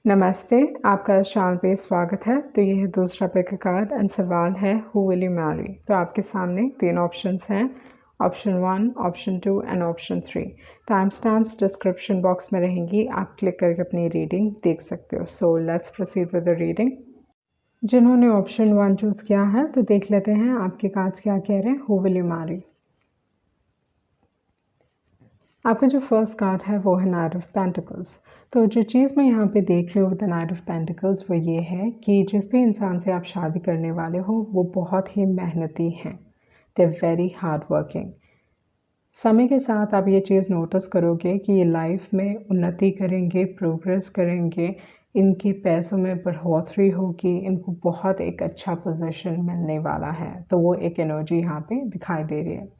नमस्ते, आपका शाम पे स्वागत है। तो ये है दूसरा पिक कार्ड एंड सवाल है हु विल यू मैरी। तो आपके सामने 3 ऑप्शंस हैं, option 1, option 2 and option 3। Time stamps description box में रहेंगी, आप क्लिक करके अपनी रीडिंग देख सकते हो। So let's proceed with the reading. जिन्होंने ऑप्शन 1 चूज़ किया है तो देख लेते हैं आपके कार्ड्स क्या कह रहे हैं। Who will you Mary. आपका जो फर्स्ट कार्ड है वो है नाइट ऑफ पेंटिकल्स। तो जो चीज़ मैं यहाँ पे देख रही हूँ with the night of pentacles वो ये है कि जिस भी इंसान से आप शादी करने वाले हो वो बहुत ही मेहनती हैं। They very hard working. समय के साथ आप ये चीज़ नोटिस करोगे कि ये लाइफ में उन्नति करेंगे, प्रोग्रेस करेंगे, इनके पैसों में बढ़ोतरी होगी, इनको बहुत एक अच्छा पोजीशन मिलने वाला है। तो वो एक एनर्जी यहाँ पे दिखाई दे रही है।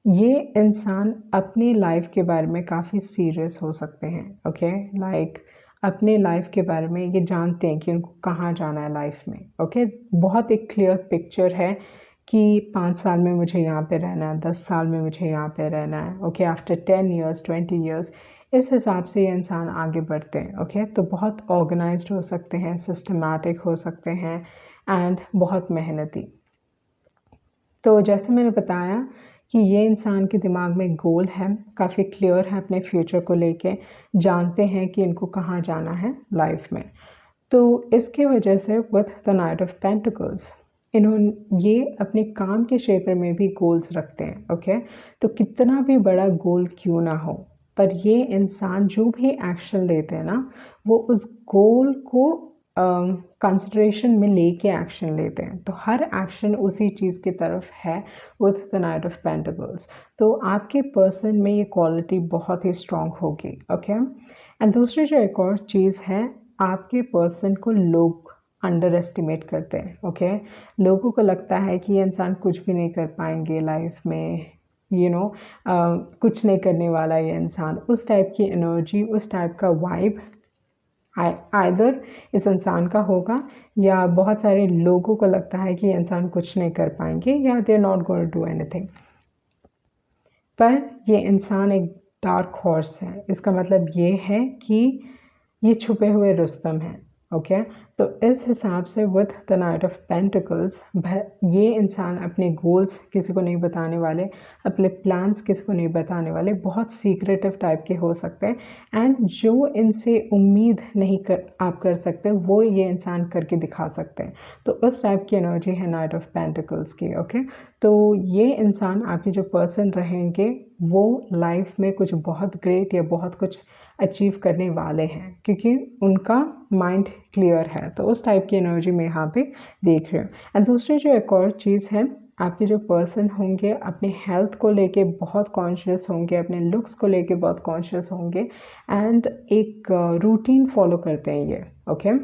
ये इंसान अपनी लाइफ के बारे में काफ़ी सीरियस हो सकते हैं। ओके, लाइक अपने लाइफ के बारे में ये जानते हैं कि उनको कहाँ जाना है लाइफ में। ओके, बहुत एक क्लियर पिक्चर है कि 5 साल में मुझे यहाँ पे रहना है, 10 साल में मुझे यहाँ पे रहना है। ओके, आफ्टर 10 ईयर्स 20 ईयर्स इस हिसाब से ये इंसान आगे बढ़ते हैं। ओके, तो बहुत ऑर्गेनाइज्ड हो सकते हैं, सिस्टमैटिक हो सकते हैं एंड बहुत मेहनती। तो जैसे मैंने बताया कि ये इंसान के दिमाग में गोल है, काफ़ी क्लियर है अपने फ्यूचर को लेके, जानते हैं कि इनको कहाँ जाना है लाइफ में। तो इसके वजह से with the night of pentacles ये अपने काम के क्षेत्र में भी गोल्स रखते हैं। ओके, तो कितना भी बड़ा गोल क्यों ना हो, पर ये इंसान जो भी एक्शन लेते हैं ना वो उस गोल को कंसिडरेशन में लेके एक्शन लेते हैं। तो हर एक्शन उसी चीज़ की तरफ है with the night of pentacles. तो आपके पर्सन में ये क्वालिटी बहुत ही स्ट्रांग होगी। ओके, एंड दूसरी जो एक और चीज़ है, आपके पर्सन को लोग अंडर एस्टिमेट करते हैं। ओके, लोगों को लगता है कि ये इंसान कुछ भी नहीं कर पाएंगे लाइफ में, कुछ नहीं करने वाला ये इंसान। उस टाइप की एनर्जी, उस टाइप का वाइब आइदर इस इंसान का होगा या बहुत सारे लोगों को लगता है कि ये इंसान कुछ नहीं कर पाएंगे या they are not going to do anything. पर ये इंसान एक डार्क हॉर्स है। इसका मतलब ये है कि ये छुपे हुए रुस्तम हैं। ओके, तो इस हिसाब से with the night of pentacles ये इंसान अपने गोल्स किसी को नहीं बताने वाले, अपने प्लान्स किसी को नहीं बताने वाले, बहुत सीक्रेटिव टाइप के हो सकते हैं एंड जो इनसे उम्मीद नहीं आप कर सकते वो ये इंसान करके दिखा सकते हैं। तो उस टाइप की एनर्जी है नाइट ऑफ पेंटिकल्स की। ओके, तो ये इंसान आपके जो पर्सन रहेंगे वो लाइफ में कुछ बहुत ग्रेट या बहुत कुछ अचीव करने वाले हैं क्योंकि उनका माइंड क्लियर है। तो उस टाइप की एनर्जी मैं यहाँ पे देख रही हूँ। एंड दूसरी जो एक और चीज़ है, आपके जो पर्सन होंगे अपने हेल्थ को लेके बहुत कॉन्शियस होंगे, अपने लुक्स को लेके बहुत कॉन्शियस होंगे एंड एक रूटीन फॉलो करते हैं ये। ओके,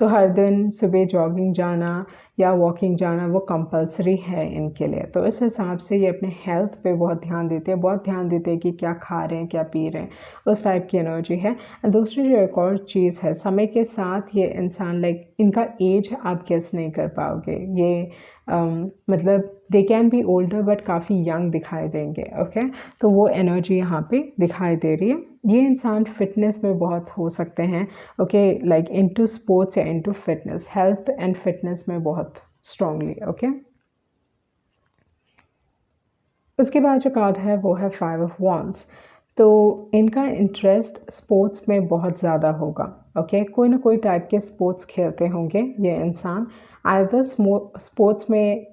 तो हर दिन सुबह जॉगिंग जाना या वॉकिंग जाना वो कंपलसरी है इनके लिए। तो इस हिसाब से ये अपने हेल्थ पे बहुत ध्यान देते हैं, बहुत ध्यान देते हैं कि क्या खा रहे हैं, क्या पी रहे हैं, उस टाइप की एनर्जी है। दूसरी जो एक और चीज़ है, समय के साथ ये इंसान लाइक इनका एज आप गेस नहीं कर पाओगे। ये मतलब दे कैन बी ओल्डर बट काफ़ी यंग दिखाई देंगे। ओके, तो वो एनर्जी यहाँ पे दिखाई दे रही है। ये इंसान फिटनेस में बहुत हो सकते हैं। ओके, लाइक इनटू स्पोर्ट्स या into fitness, health and fitness में बहुत स्ट्रांगली। ओके, उसके बाद जो कार्ड है वो है 5 ऑफ वॉन्ड्स। तो इनका इंटरेस्ट स्पोर्ट्स में बहुत ज़्यादा होगा। ओके, कोई ना कोई टाइप के स्पोर्ट्स खेलते होंगे ये इंसान, आइदर स्पोर्ट्स में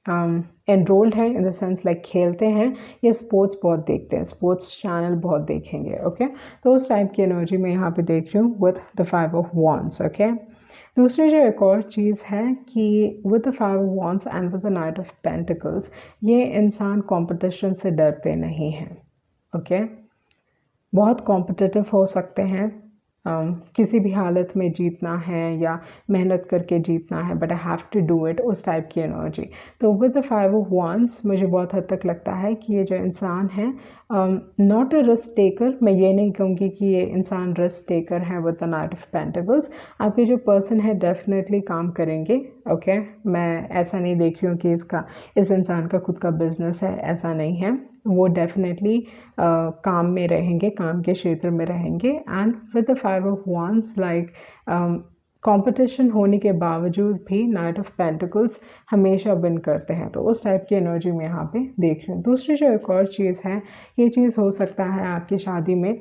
एनरोल्ड है इन द सेंस लाइक खेलते हैं या स्पोर्ट्स बहुत देखते हैं, स्पोर्ट्स चैनल बहुत देखेंगे। ओके, तो उस टाइप की एनर्जी मैं यहाँ पे देख रही हूँ with the 5 of wands. Okay, दूसरी जो एक और चीज़ है कि with the 5 of wands and with the night of pentacles ये इंसान कंपटीशन से डरते नहीं हैं। ओके, बहुत कॉम्पिटिटिव हो सकते हैं, किसी भी हालत में जीतना है या मेहनत करके जीतना है, but I have to do it, उस टाइप की एनर्जी। तो विद द 5 ऑफ वॉन्ड्स मुझे बहुत हद तक लगता है कि ये जो इंसान है नॉट अ रिस्क टेकर। मैं ये नहीं कहूँगी कि ये इंसान रिस्क टेकर है with the night of pentacles. आपके जो पर्सन है डेफिनेटली काम करेंगे। ओके, मैं ऐसा नहीं देख रही हूँ कि इस इंसान का खुद का बिजनेस है, ऐसा नहीं है। वो डेफिनेटली काम में रहेंगे, काम के क्षेत्र में रहेंगे। And with the 5 of wands like competition होने के बावजूद भी नाइट ऑफ पेंटिकल्स हमेशा विन करते हैं। तो उस टाइप की एनर्जी में यहाँ पे देख रही हूँ। दूसरी जो एक और चीज़ है, ये चीज़ हो सकता है आपकी शादी में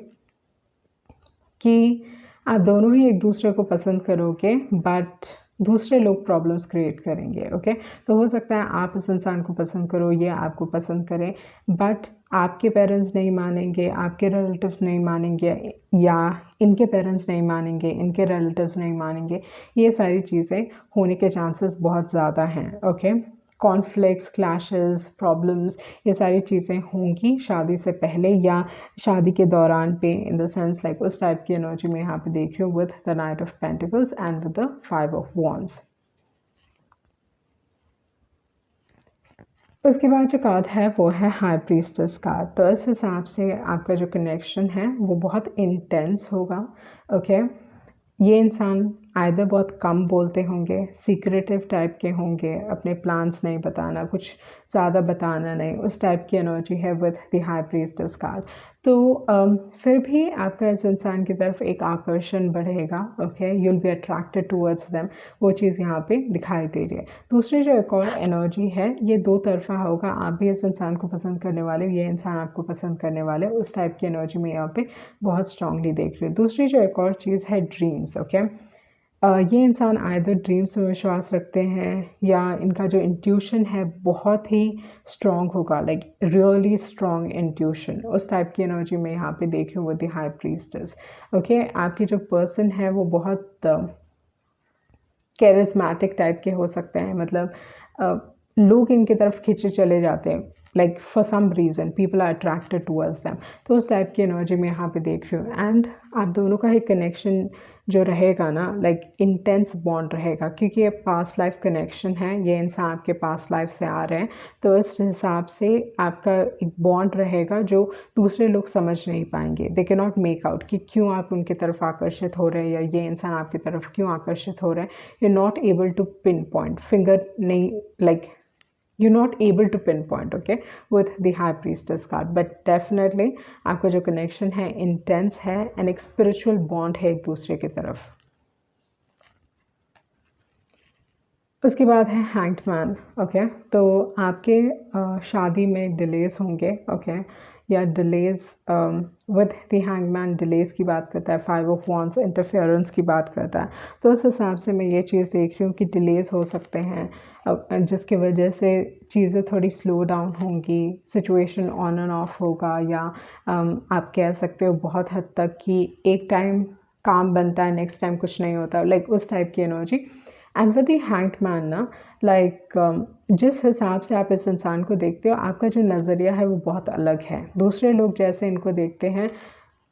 कि आप दोनों ही एक दूसरे को पसंद करोगे बट दूसरे लोग प्रॉब्लम्स क्रिएट करेंगे। ओके, तो हो सकता है आप इस इंसान को पसंद करो, ये आपको पसंद करें, बट आपके पेरेंट्स नहीं मानेंगे, आपके रिलेटिव्स नहीं मानेंगे, या इनके पेरेंट्स नहीं मानेंगे, इनके रिलेटिव्स नहीं मानेंगे। ये सारी चीज़ें होने के चांसेस बहुत ज़्यादा हैं। ओके, कॉन्फ्लिक्ट्स, क्लैशेस, प्रॉब्लम्स, ये सारी चीज़ें होंगी शादी से पहले या शादी के दौरान पे, इन द सेंस लाइक उस टाइप की एनर्जी में यहाँ पे देख रही हूँ with the night of pentacles and with the 5 of wands। उसके बाद जो कार्ड है वो है हाई प्रीस्टेस कार्ड। तो इस हिसाब से आपका जो कनेक्शन है वो बहुत इंटेंस होगा। ओके, ये इंसान आइदर बहुत कम बोलते होंगे, सीक्रेटिव टाइप के होंगे, अपने प्लान्स नहीं बताना, कुछ ज़्यादा बताना नहीं, उस टाइप की एनर्जी है with the high priestess card. तो फिर भी आपका इस इंसान की तरफ एक आकर्षण बढ़ेगा। Okay, you will be attracted towards them, वो चीज़ यहाँ पे दिखाई दे रही है। दूसरी जो एक और एनर्जी है, ये दो तरफा होगा, आप भी इस इंसान को पसंद करने वाले, ये इंसान आपको पसंद करने वाले, उस टाइप की एनर्जी में यहाँ पे बहुत स्ट्रांगली देख रही हूँ। दूसरी जो एक और चीज़ है ड्रीम्स। ओके, ये इंसान आइदर ड्रीम्स में विश्वास रखते हैं या इनका जो इंट्यूशन है बहुत ही स्ट्रॉन्ग होगा, लाइक रियली स्ट्रॉन्ग इंट्यूशन, उस टाइप की एनर्जी में यहाँ पे देख रही हूँ with the high priestess. Okay, आपकी जो पर्सन है वो बहुत कैरिज्मेटिक टाइप के हो सकते हैं, मतलब लोग इनकी तरफ खींचे चले जाते हैं, like for some reason people are attracted towards them. तो उस टाइप की एनर्जी में यहाँ पे देख रही हूँ। एंड आप दोनों का ही कनेक्शन जो रहेगा ना, लाइक इंटेंस बॉन्ड रहेगा, क्योंकि ये पास्ट लाइफ कनेक्शन है, ये इंसान आपके पास्ट लाइफ से आ रहे हैं। तो इस हिसाब से आपका एक बॉन्ड रहेगा जो दूसरे लोग समझ नहीं पाएंगे, they can not make out कि क्यों आप उनकी तरफ आकर्षित हो रहे हैं या ये इंसान आपकी तरफ क्यों आकर्षित हो रहे हैं। You not able to pin point, finger नहीं, like you're not able to pinpoint, okay, with the high priestess card, but definitely आपका जो connection है intense है and एक spiritual bond है एक दूसरे की तरफ। उसके बाद है hanged man। ओके, तो आपके शादी में डिलेज होंगे। ओके, या delays with the hang man delays की बात करता है, 5 ऑफ wands इंटरफेरेंस की बात करता है। तो उस हिसाब से मैं ये चीज़ देख रही हूँ कि डिलेज हो सकते हैं जिसकी वजह से चीज़ें थोड़ी स्लो डाउन होंगी, सिचुएशन ऑन एंड ऑफ होगा, या आप कह सकते हो बहुत हद तक कि एक टाइम काम बनता है, नेक्स्ट टाइम कुछ नहीं होता, लाइक उस टाइप की energy. And with the hanged man ना, लाइक जिस हिसाब से आप इस इंसान को देखते हो, आपका जो नज़रिया है वो बहुत अलग है। दूसरे लोग जैसे इनको देखते हैं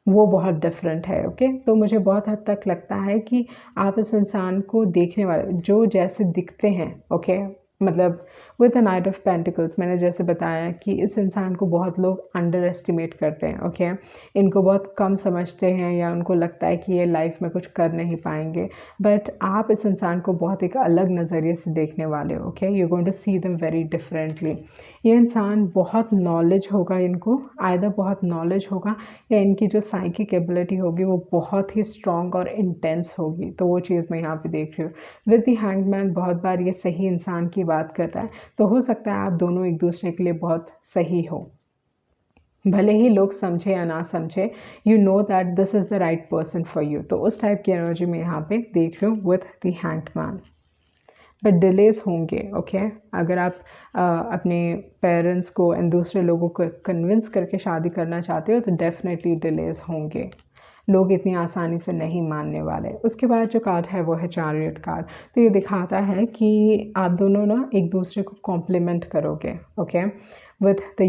वो बहुत डिफरेंट है। ओके, तो मुझे बहुत हद तक लगता है कि आप इस इंसान को देखने वाले जो जैसे दिखते हैं, ओके, मतलब with the night of pentacles मैंने जैसे बताया कि इस इंसान को बहुत लोग अंडर एस्टिमेट करते हैं। ओके, इनको बहुत कम समझते हैं या उनको लगता है कि ये लाइफ में कुछ कर नहीं पाएंगे, बट आप इस इंसान को बहुत एक अलग नज़रिए से देखने वाले हो। Okay, you going to see them very differently. ये इंसान बहुत नॉलेज होगा, इनको आइदर बहुत नॉलेज होगा या इनकी जो साइकिक एबिलिटी होगी वो बहुत ही स्ट्रॉन्ग और इंटेंस होगी। तो वो चीज़ मैं यहाँ पे देख रही हूँ। विद द हैंग्ड मैन बहुत बार ये सही इंसान की बात करता है, तो हो सकता है आप दोनों एक दूसरे के लिए बहुत सही हो, भले ही लोग समझे या ना समझे, you know that this is the right person for you. तो उस टाइप की एनर्जी में यहाँ पे देख रही हूँ with the hanged man. But delays होंगे। ओके, अगर आप अपने पेरेंट्स को एंड दूसरे लोगों को कन्विंस करके शादी करना चाहते हो तो डेफिनेटली डिलेज होंगे, लोग इतनी आसानी से नहीं मानने वाले। उसके बाद जो कार्ड है वो है चैरियट कार्ड। तो ये दिखाता है कि आप दोनों ना एक दूसरे को कॉम्प्लीमेंट करोगे। Okay, with the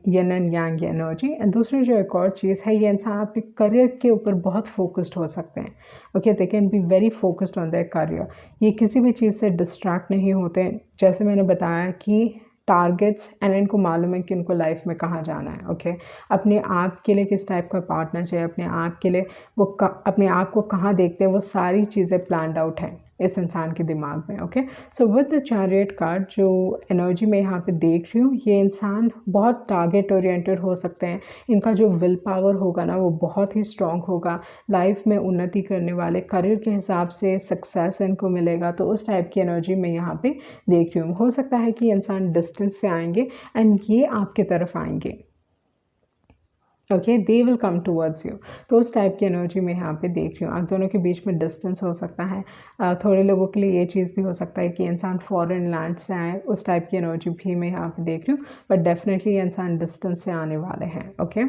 N and yang energy. And दूसरी जो एक और चीज़ है, ये इंसान आपके करियर के ऊपर बहुत फोकस्ड हो सकते हैं। Okay, they can be very focused on their career. ये किसी भी चीज़ से डिस्ट्रैक्ट नहीं होते। जैसे मैंने बताया कि टारगेट्स, एंड इनको मालूम है कि उनको लाइफ में कहाँ जाना है। ओके, अपने आप के लिए किस टाइप का पार्टनर चाहिए, अपने आप के लिए वो अपने आप को कहाँ देखते हैं, वो सारी चीज़ें प्लान्ड आउट है इस इंसान के दिमाग में। Okay, so with the chariot card जो एनर्जी मैं यहाँ पे देख रही हूँ, ये इंसान बहुत टारगेट ओरिएंटेड हो सकते हैं। इनका जो विल पावर होगा ना वो बहुत ही स्ट्रांग होगा। लाइफ में उन्नति करने वाले, करियर के हिसाब से सक्सेस इनको मिलेगा। तो उस टाइप की एनर्जी मैं यहाँ पे देख रही हूँ। हो सकता है कि इंसान डिस्टेंस से आएंगे एंड ये आपके तरफ आएंगे। Okay, they will come towards you. तो उस टाइप की एनर्जी मैं यहाँ पे देख रही हूँ। आप दोनों के बीच में डिस्टेंस हो सकता है। थोड़े लोगों के लिए ये चीज़ भी हो सकता है कि इंसान फॉरेन लैंड से आए, उस टाइप की एनर्जी भी मैं यहाँ पे देख रही हूँ। बट डेफिनेटली ये इंसान डिस्टेंस से आने वाले हैं। ओके,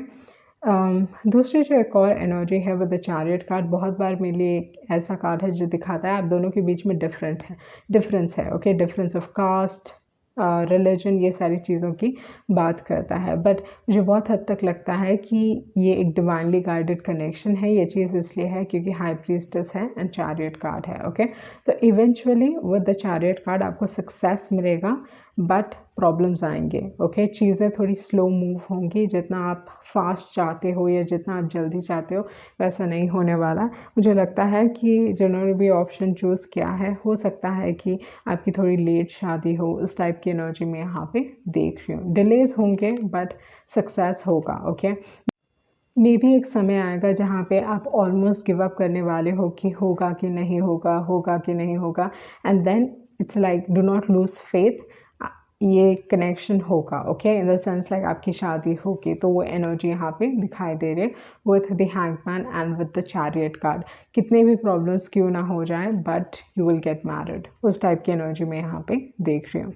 दूसरी जो एक और एनर्जी है विद द चैरियट कार्ड, बहुत बार मेरे लिए एक ऐसा कार्ड है जो दिखाता है आप दोनों के बीच में डिफरेंस है। Okay, difference of caste, religion, ये सारी चीज़ों की बात करता है। बट मुझे बहुत हद तक लगता है कि ये एक डिवाइनली गाइडेड कनेक्शन है। ये चीज़ इसलिए है क्योंकि हाई प्रीस्टेस है एंड चैरियट कार्ड है। ओके, तो eventually with the chariot card आपको सक्सेस मिलेगा, बट प्रॉब्लम्स आएंगे। ओके, चीज़ें थोड़ी स्लो मूव होंगी। जितना आप फास्ट चाहते हो या जितना आप जल्दी चाहते हो वैसा नहीं होने वाला। मुझे लगता है कि जिन्होंने भी ऑप्शन चूज़ किया है, हो सकता है कि आपकी थोड़ी लेट शादी हो। उस टाइप की एनर्जी मैं यहाँ पे देख रही हूँ। डिलेज होंगे बट सक्सेस होगा। ओके, मे भी एक समय आएगा जहाँ पे आप ऑलमोस्ट गिव अप करने वाले हो कि होगा कि नहीं होगा, होगा कि नहीं होगा, and then it's like do not lose faith, ये कनेक्शन होगा। Okay, in the sense like आपकी शादी होगी। तो वो एनर्जी यहाँ पे दिखाई दे रही है with the hangman and with the chariot card. कितने भी प्रॉब्लम्स क्यों ना हो जाए but you will get married, उस टाइप की एनर्जी मैं यहाँ पे देख रही हूँ।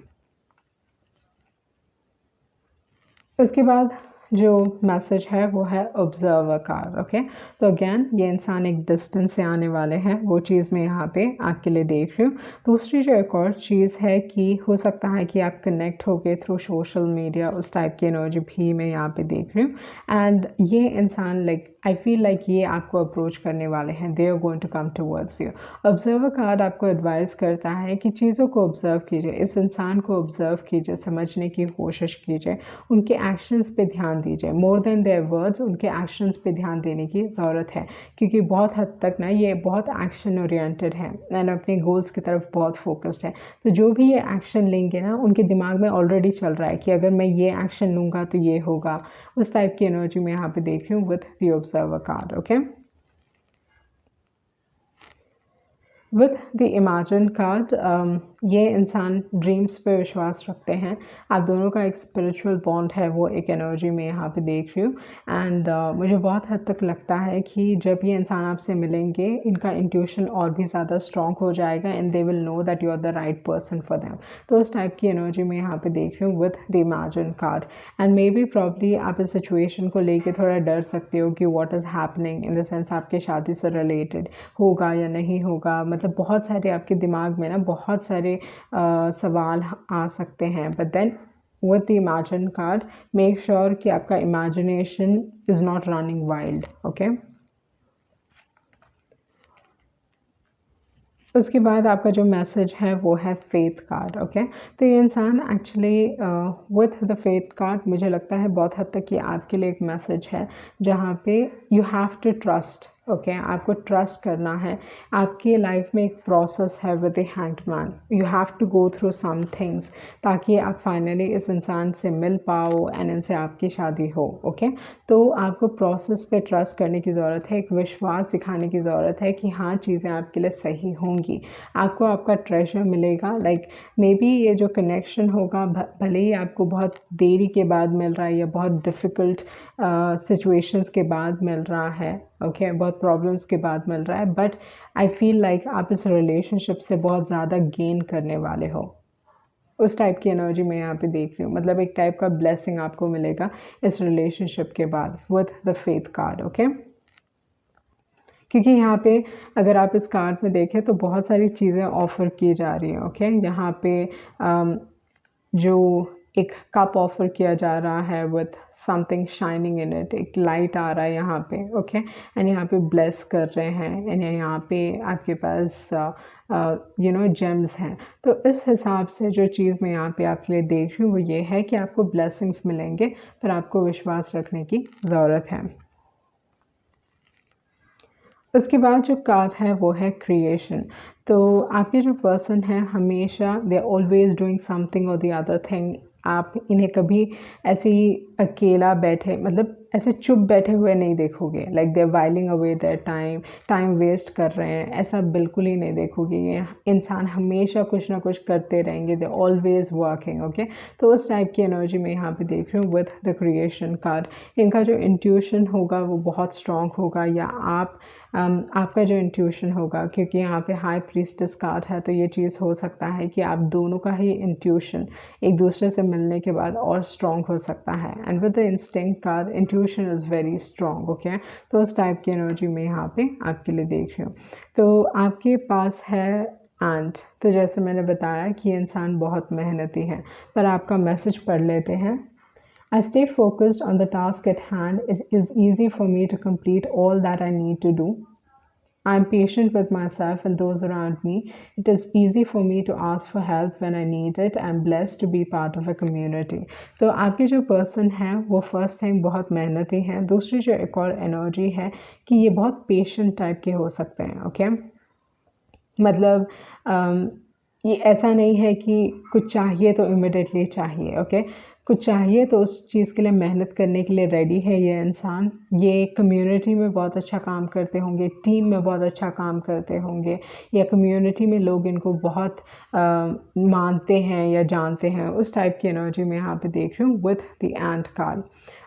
उसके बाद जो मैसेज है वो है ऑब्जर्वर कार्ड। ओके, तो अगेन ये इंसान एक डिस्टेंस से आने वाले हैं, वो चीज़ मैं यहाँ पे आपके लिए देख रही हूँ। दूसरी जो एक और चीज़ है कि हो सकता है कि आप कनेक्ट हो गए थ्रू सोशल मीडिया, उस टाइप की एनर्जी भी मैं यहाँ पे देख रही हूँ। एंड ये इंसान लाइक आई फील लाइक ये आपको अप्रोच करने वाले हैं, they are going to come towards you. Observer card आपको एडवाइस करता है कि चीज़ों को ऑब्जर्व कीजिए, इस इंसान को ऑब्जर्व कीजिए, समझने की कोशिश कीजिए, उनके एक्शंस पे ध्यान दीजिए। मोर देन देयर वर्ड्स, उनके एक्शंस पे ध्यान देने की ज़रूरत है, क्योंकि बहुत हद तक ना ये बहुत एक्शन ओरिएंटेड है एंड अपने गोल्स की तरफ बहुत फोकस्ड है। तो जो भी ये एक्शन लेंगे ना, उनके दिमाग में ऑलरेडी चल रहा है कि अगर मैं ये एक्शन लूँगा तो ये होगा। उस टाइप की एनर्जी मैं यहाँ पे देख रही हूँ with the observer card. Okay, with the imagine card, ये इंसान ड्रीम्स पे विश्वास रखते हैं। आप दोनों का एक स्पिरिचुअल बॉन्ड है, वो एक एनर्जी में यहाँ पे देख रही हूँ। एंड मुझे बहुत हद तक लगता है कि जब ये इंसान आपसे मिलेंगे, इनका इंट्यूशन और भी ज़्यादा स्ट्रॉन्ग हो जाएगा and they will know that you are the right person for them. तो उस टाइप की एनर्जी में यहाँ पे देख रही हूँ with the imagine card. And may be probably आप इस सिचुएशन को लेके थोड़ा डर सकते हो कि what is happening, in the sense आपके शादी से रिलेटेड होगा या नहीं होगा। मतलब बहुत सारे आपके दिमाग में ना बहुत सारे सवाल आ सकते हैं। But then with the imagine card, make sure कि आपका imagination is not running wild. Okay, उसके बाद आपका जो मैसेज है वो है फेथ कार्ड। ओके, तो ये इंसान actually with the faith card, मुझे लगता है बहुत हद तक ये आपके लिए एक मैसेज है जहाँ पे you have to trust. Okay, आपको ट्रस्ट करना है। आपकी लाइफ में एक प्रोसेस है with the hangman, you have to go through some things ताकि आप फाइनली इस इंसान से मिल पाओ एंड इनसे आपकी शादी हो। ओके, तो आपको प्रोसेस पे ट्रस्ट करने की ज़रूरत है, एक विश्वास दिखाने की ज़रूरत है कि हाँ चीज़ें आपके लिए सही होंगी, आपको आपका ट्रेजर मिलेगा। लाइक मे बी ये जो कनेक्शन होगा भले ही आपको बहुत देरी के बाद मिल रहा है या बहुत डिफ़िकल्ट सिचुएशंस के बाद मिल रहा है। ओके, बहुत प्रॉब्लम्स के बाद मिल रहा है, बट आई फील लाइक आप इस रिलेशनशिप से बहुत ज़्यादा गेन करने वाले हो। उस टाइप की एनर्जी मैं यहाँ पे देख रही हूँ। मतलब एक टाइप का ब्लेसिंग आपको मिलेगा इस रिलेशनशिप के बाद with the faith card. Okay, क्योंकि यहाँ पे अगर आप इस कार्ड में देखें तो बहुत सारी चीज़ें ऑफ़र की जा रही हैं। ओके, यहाँ पे जो एक कप ऑफ़र किया जा रहा है with something shining in it, एक लाइट आ रहा है यहाँ पे। ओके, एंड यहाँ पे ब्लेस कर रहे हैं एंड यहाँ पे आपके पास यू नो जेम्स हैं। तो इस हिसाब से जो चीज़ मैं यहाँ पे आपके लिए देख रही हूँ वो ये है कि आपको ब्लेसिंग्स मिलेंगे, पर आपको विश्वास रखने की ज़रूरत है। उसके बाद जो कार्ड है वो है क्रिएशन। तो आपके जो पर्सन है हमेशा they are always doing something और द अदर थिंग। आप इन्हें कभी ऐसे ही अकेला बैठे मतलब ऐसे चुप बैठे हुए नहीं देखोगे, like they are whiling away their time waste कर रहे हैं, ऐसा बिल्कुल ही नहीं देखोगे। ये इंसान हमेशा कुछ ना कुछ करते रहेंगे, दे ऑलवेज वर्किंग। ओके, तो उस टाइप की एनर्जी मैं यहाँ पे देख रही हूँ विथ द क्रिएशन कार्ड। इनका जो इंट्यूशन होगा वो बहुत स्ट्रॉन्ग होगा, या आपका जो इंट्यूशन होगा, क्योंकि यहाँ पे हाई प्रीस्टेस कार्ड है, तो ये चीज़ हो सकता है कि आप दोनों का ही इंट्यूशन एक दूसरे से मिलने के बाद और स्ट्रॉन्ग हो सकता है। And with the instinct card intuition is very strong. Okay, तो उस टाइप की एनर्जी मैं यहाँ पे आपके लिए देख रही हूँ। तो आपके पास है एंड, तो जैसे मैंने बताया कि ये इंसान बहुत मेहनती है, पर आपका मैसेज पढ़ लेते हैं। I stay focused on the task at hand. It is easy for me to complete all that I need to do. I am patient with myself and those around me. It is easy for me to ask for help when I need it. I am blessed to be part of a community. तो आपके जो person हैं वो first thing बहुत मेहनती हैं। दूसरी जो एक और एनर्जी है कि ये बहुत पेशेंट टाइप के हो सकते हैं। ओके, मतलब ये ऐसा नहीं है कि कुछ चाहिए तो इमिडिएटली चाहिए। ओके, कुछ चाहिए तो उस चीज़ के लिए मेहनत करने के लिए रेडी है ये इंसान। ये कम्युनिटी में बहुत अच्छा काम करते होंगे, टीम में बहुत अच्छा काम करते होंगे, या कम्युनिटी में लोग इनको बहुत मानते हैं या जानते हैं। उस टाइप की एनर्जी मैं यहाँ पे देख रही हूँ विथ द एंट कार्ड।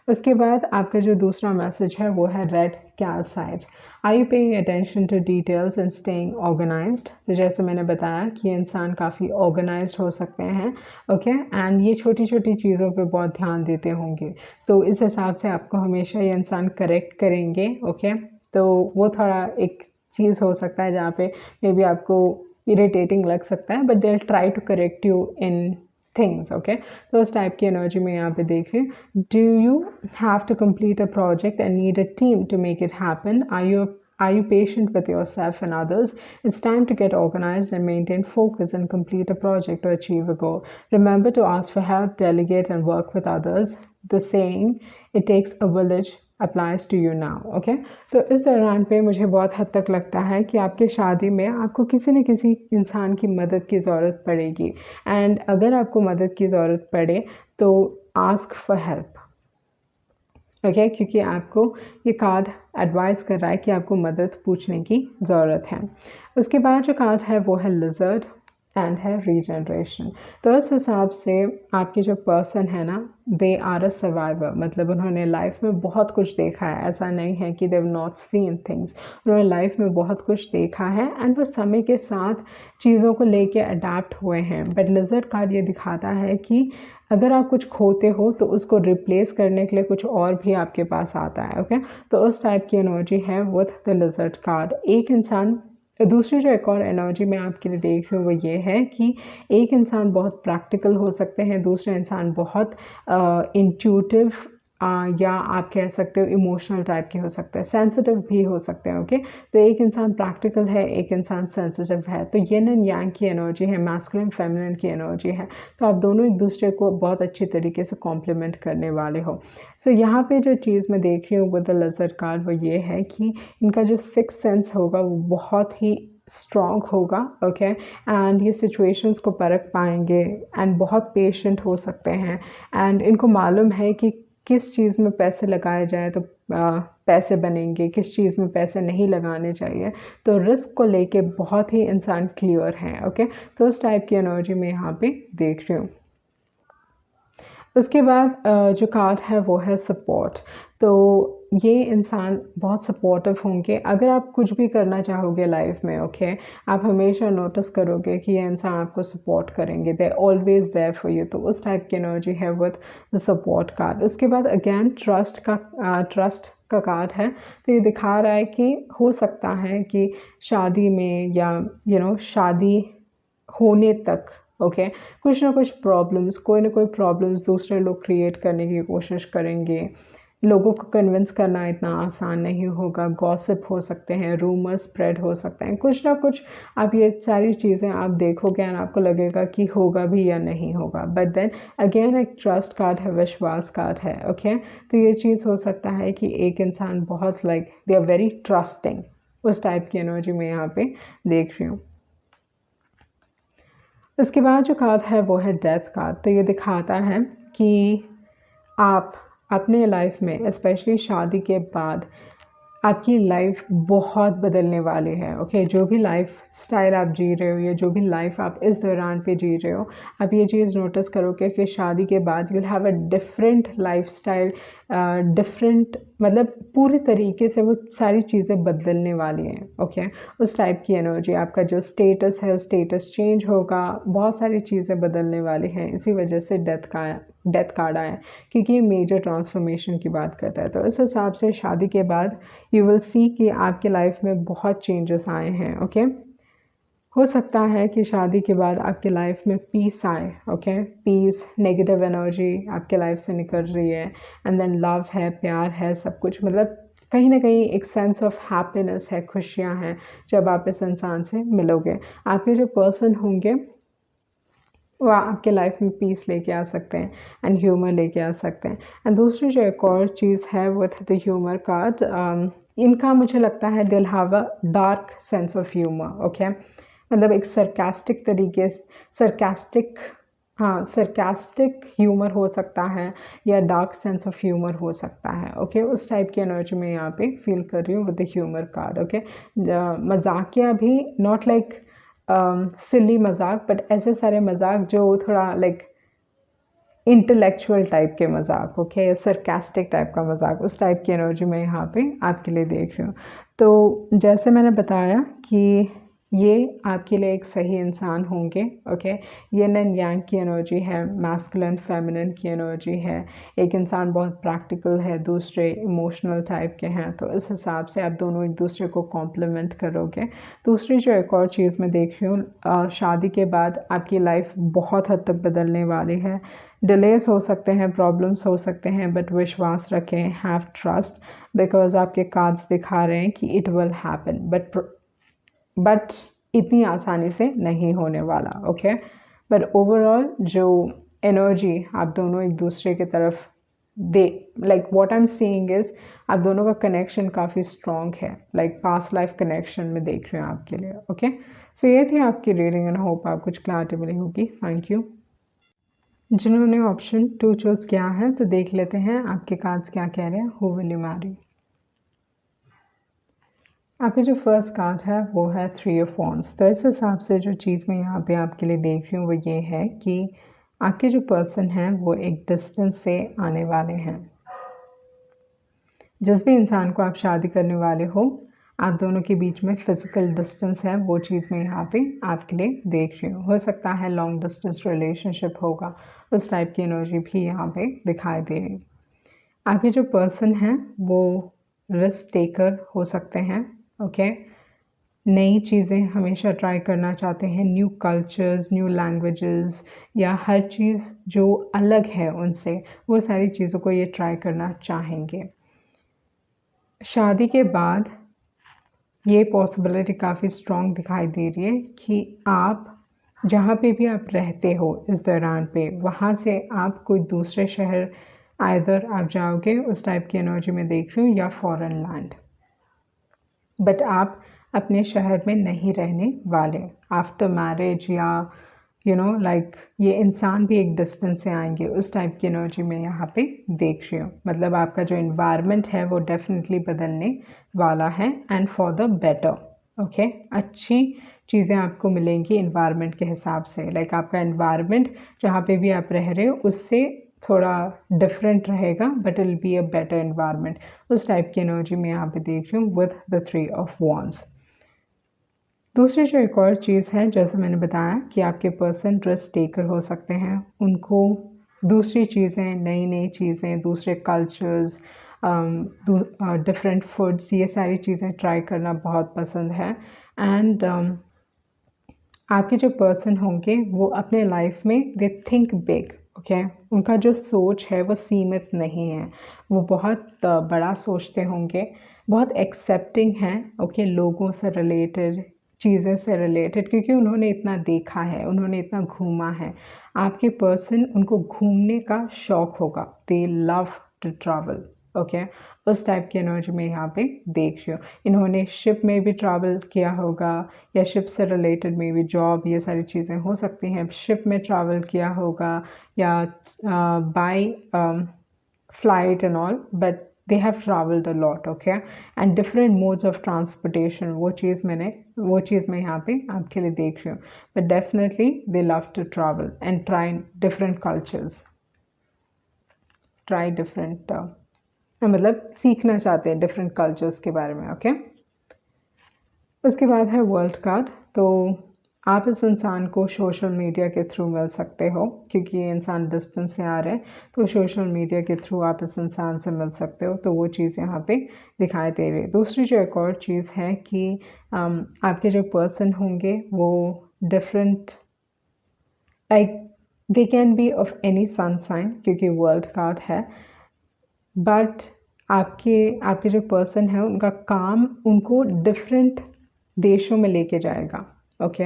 उसके बाद आपका जो दूसरा मैसेज है वो है red calcite. Are you paying attention to details and staying organised. तो जैसे मैंने बताया कि ये इंसान काफ़ी ऑर्गेनाइज्ड हो सकते हैं। ओके, एंड ये छोटी छोटी चीज़ों पे बहुत ध्यान देते होंगे, तो इस हिसाब से आपको हमेशा ये इंसान करेक्ट करेंगे। ओके, तो वो थोड़ा एक चीज़ हो सकता है जहाँ पे मे बी आपको इरिटेटिंग लग सकता है, but they will try to correct you in things. Okay, तो उस टाइप की एनर्जी में यहाँ पे देख रही हूँ। Do you have to complete a project and need a team to make it happen. Are you patient with yourself and others? It's time to get organized and maintain focus and complete a project or achieve a goal. Remember to ask for help, delegate, and work with others. The saying, it takes a village, applies to you now. Okay? तो इस दौरान पे मुझे बहुत हद तक लगता है कि आपकी शादी में आपको किसी न किसी इंसान की मदद की ज़रूरत पड़ेगी। एंड अगर आपको मदद की ज़रूरत पड़े तो आस्क फॉर हेल्प। ओके, क्योंकि आपको ये कार्ड एडवाइस कर रहा है कि आपको मदद पूछने की ज़रूरत है। उसके बाद जो कार्ड है वो है लिजर्ड एंड है रीजनरेशन। तो इस हिसाब से आपके जो पर्सन है ना, दे आर अ सर्वाइवर, मतलब उन्होंने लाइफ में बहुत कुछ देखा है। ऐसा नहीं है कि they have not seen things, उन्होंने लाइफ में बहुत कुछ देखा है एंड वो समय के साथ चीज़ों को लेके अडेप्ट हुए हैं। बट लिजर्ड कार्ड ये दिखाता है कि अगर आप कुछ खोते हो तो उसको रिप्लेस करने के लिए कुछ और भी आपके पास आता है। ओके, तो उस टाइप की एनर्जी है विथ द लिजर्ड कार्ड। एक इंसान, दूसरी जो एक और एनर्जी मैं आपके लिए देख रही हूँ वो ये है कि एक इंसान बहुत प्रैक्टिकल हो सकते हैं, दूसरे इंसान बहुत इंट्यूटिव या आप कह सकते हो इमोशनल टाइप के हो सकते हैं, सेंसिटिव भी हो सकते हैं। ओके, तो एक इंसान प्रैक्टिकल है, एक इंसान सेंसिटिव है। तो येन एंड यांग की एनर्जी है, मैस्कुलिन फेमिनिन की एनर्जी है। तो आप दोनों एक दूसरे को बहुत अच्छी तरीके से कॉम्प्लीमेंट करने वाले हो। सो यहाँ पे जो चीज़ मैं देख रही हूँ विद द लिजर्ड कार्ड वो ये है कि इनका जो सिक्स्थ सेंस होगा वो बहुत ही स्ट्रॉन्ग होगा। ओके, एंड ये सिचुएशंस को परख पाएंगे एंड बहुत पेशेंट हो सकते हैं। एंड इनको मालूम है कि किस चीज़ में पैसे लगाए जाए तो पैसे बनेंगे, किस चीज़ में पैसे नहीं लगाने चाहिए। तो रिस्क को लेके बहुत ही इंसान क्लियर हैं। ओके, तो उस टाइप की एनर्जी मैं यहाँ पे देख रही हूँ। उसके बाद जो कार्ड है वो है सपोर्ट। तो ये इंसान बहुत सपोर्टिव होंगे अगर आप कुछ भी करना चाहोगे लाइफ में। ओके, आप हमेशा नोटिस करोगे कि ये इंसान आपको सपोर्ट करेंगे, they always there for you. तो उस टाइप की एनर्जी है विद द सपोर्ट कार्ड। उसके बाद अगेन ट्रस्ट का कार्ड है। तो ये दिखा रहा है कि हो सकता है कि शादी में या शादी होने तक कुछ ना कुछ प्रॉब्लम्स, कोई ना कोई प्रॉब्लम्स दूसरे लोग क्रिएट करने की कोशिश करेंगे। लोगों को कन्विंस करना इतना आसान नहीं होगा, गॉसिप हो सकते हैं, रूमर्स स्प्रेड हो सकते हैं, कुछ ना कुछ आप ये सारी चीज़ें आप देखोगे और आपको लगेगा कि होगा भी या नहीं होगा। बट देन अगेन एक ट्रस्ट कार्ड है, विश्वास कार्ड है। ओके, तो ये चीज़ हो सकता है कि एक इंसान बहुत दे आर वेरी ट्रस्टिंग। उस टाइप की एनर्जी मैं यहाँ पे देख रही हूँ। उसके बाद जो कार्ड है वो है डेथ कार्ड। तो ये दिखाता है कि आप अपने लाइफ में स्पेशली शादी के बाद आपकी लाइफ बहुत बदलने वाली है। ओके, जो भी लाइफ स्टाइल आप जी रहे हो या जो भी लाइफ आप इस दौरान पे जी रहे हो, आप ये चीज़ नोटिस करोगे कि शादी के बाद you will have a different life style, different मतलब पूरी तरीके से वो सारी चीज़ें बदलने वाली हैं। ओके, उस टाइप की एनर्जी, आपका जो स्टेटस है स्टेटस चेंज होगा, बहुत सारी चीज़ें बदलने वाली हैं। इसी वजह से डेथ कार्ड आया, क्योंकि ये मेजर ट्रांसफॉर्मेशन की बात करता है। तो इस हिसाब से शादी के बाद यू विल सी कि आपके लाइफ में बहुत चेंजेस आए हैं। ओके, हो सकता है कि शादी के बाद आपके लाइफ में पीस आए। ओके, पीस, नेगेटिव एनर्जी आपके लाइफ से निकल रही है, एंड देन लव है, प्यार है, सब कुछ मतलब कहीं ना कहीं एक सेंस ऑफ हैप्पीनेस है, खुशियाँ हैं जब आप इस इंसान से मिलोगे। आपके जो पर्सन होंगे वो आपके लाइफ में पीस लेके आ सकते हैं एंड ह्यूमर लेके आ सकते हैं। एंड दूसरी जो एक और चीज़ है विथ द ह्यूमर कार्ड, इनका मुझे लगता है दिल have a dark sense of humour. Okay, मतलब एक सरकास्टिक तरीके, सरकास्टिक, हाँ सरकास्टिक ह्यूमर हो सकता है या डार्क सेंस ऑफ ह्यूमर हो सकता है। ओके, उस टाइप की एनर्जी में यहाँ पे फील कर रही हूँ with the humour card. Okay, मजाकिया भी, नॉट लाइक सिली मजाक, बट ऐसे सारे मजाक जो थोड़ा लाइक इंटेलेक्चुअल टाइप के मजाक, ओके, सरकास्टिक टाइप का मजाक, उस टाइप की एनर्जी मैं यहाँ पे आपके लिए देख रही हूँ। तो जैसे मैंने बताया कि ये आपके लिए एक सही इंसान होंगे। ओके, यिन एंड यांग की एनर्जी है, मैस्कुलिन फेमिनिन की एनर्जी है। एक इंसान बहुत प्रैक्टिकल है, दूसरे इमोशनल टाइप के हैं, तो इस हिसाब से आप दोनों एक दूसरे को कॉम्प्लीमेंट करोगे। दूसरी जो एक और चीज़ मैं देख रही हूँ, शादी के बाद आपकी लाइफ बहुत हद तक बदलने वाली है। डिलेस हो सकते हैं, प्रॉब्लम्स हो सकते हैं, बट विश्वास रखें, हैव ट्रस्ट, बिकॉज आपके कार्ड्स दिखा रहे हैं कि इट विल हैपन, बट इतनी आसानी से नहीं होने वाला। ओके, बट ओवरऑल जो एनर्जी आप दोनों एक दूसरे की तरफ दे, like what I am seeing is आप दोनों का कनेक्शन काफ़ी स्ट्रॉन्ग है, लाइक पास्ट लाइफ कनेक्शन में देख रहे हैं आपके लिए। ओके, सो ये थी आपकी रीडिंग एंड होप आप कुछ क्लैरिटी मिली होगी। Thank you. जिन्होंने ऑप्शन 2 चूज़ किया है तो देख लेते हैं आपके कार्ड्स क्या कह रहे हैं। Who will you Mary? आपकी जो फर्स्ट कार्ड है वो है 3 ऑफ वॉन्ड्स। तो इस हिसाब से जो चीज़ मैं यहाँ पे आपके लिए देख रही हूँ वो ये है कि आपके जो पर्सन हैं वो एक डिस्टेंस से आने वाले हैं। जिस भी इंसान को आप शादी करने वाले हो, आप दोनों के बीच में फिजिकल डिस्टेंस है, वो चीज़ मैं यहाँ पे आपके लिए देख रही हूँ। हो सकता है लॉन्ग डिस्टेंस रिलेशनशिप होगा, उस टाइप की एनर्जी भी यहाँ पे दिखाई दे रही। आपके जो पर्सन हैं वो रिस्क टेकर हो सकते हैं। ओके, नई चीज़ें हमेशा ट्राई करना चाहते हैं, न्यू कल्चर्स, न्यू लैंग्वेजेस, या हर चीज़ जो अलग है उनसे, वो सारी चीज़ों को ये ट्राई करना चाहेंगे। शादी के बाद ये पॉसिबिलिटी काफ़ी स्ट्रॉन्ग दिखाई दे रही है कि आप जहाँ पे भी आप रहते हो इस दौरान पे, वहाँ से आप कोई दूसरे शहर आइदर आप जाओगे, उस टाइप की एनर्जी में देख रही हूँ, या फॉरेन लैंड, बट आप अपने शहर में नहीं रहने वाले आफ्टर मैरिज, या यू नो लाइक ये इंसान भी एक डिस्टेंस से आएंगे, उस टाइप की एनर्जी में यहाँ पे देख रही हूँ। मतलब आपका जो इन्वायरमेंट है वो डेफिनेटली बदलने वाला है, and for the better. Okay, अच्छी चीज़ें आपको मिलेंगी इन्वायरमेंट के हिसाब से, लाइक आपका इन्वायरमेंट जहाँ पे भी आप रह रहे हो उससे थोड़ा डिफरेंट रहेगा, but it will be a better environment. उस टाइप की एनर्जी मैं यहाँ पे देख रही हूँ विथ द 3 ऑफ वॉन्ड्स। दूसरी जो एक और चीज़ है, जैसे मैंने बताया कि आपके पर्सन रिस्क टेकर हो सकते हैं, उनको दूसरी चीज़ें, नई नई चीज़ें, दूसरे कल्चर्स, डिफरेंट फूड्स, ये सारी चीज़ें ट्राई करना बहुत पसंद है। एंड आपके जो पर्सन होंगे वो अपने लाइफ में दे थिंक बिग। ओके, उनका जो सोच है वो सीमित नहीं है, वो बहुत बड़ा सोचते होंगे, बहुत एक्सेप्टिंग हैं। ओके, लोगों से रिलेटेड, चीज़ें से रिलेटेड, क्योंकि उन्होंने इतना देखा है, उन्होंने इतना घूमा है। आपके पर्सन, उनको घूमने का शौक़ होगा, they love to travel. Okay, उस टाइप की एनर्जी में यहाँ पे देख रही हूँ। इन्होंने शिप में भी ट्रैवल किया होगा या शिप से रिलेटेड में भी जॉब, ये सारी चीज़ें हो सकती हैं। शिप में ट्रैवल किया होगा या bye flight and all, but they have traveled a lot, okay, and different modes of transportation, वो चीज़ मैं यहाँ पे आपके लिए देख रही हूँ। but definitely they love to travel and try different cultures, try different मतलब सीखना चाहते हैं डिफरेंट कल्चर्स के बारे में, ओके। उसके बाद है वर्ल्ड कार्ड। तो आप इस इंसान को सोशल मीडिया के थ्रू मिल सकते हो, क्योंकि ये इंसान डिस्टेंस से आ रहे हैं, तो सोशल मीडिया के थ्रू आप इस इंसान से मिल सकते हो, तो वो चीज़ यहाँ पे दिखाई दे रही है। दूसरी जो एक और चीज़ है कि आपके जो पर्सन होंगे वो different, like they can be of any sun sign, क्योंकि वर्ल्ड कार्ड है, बट आपके आपके जो पर्सन है उनका काम उनको डिफरेंट देशों में लेके जाएगा, okay.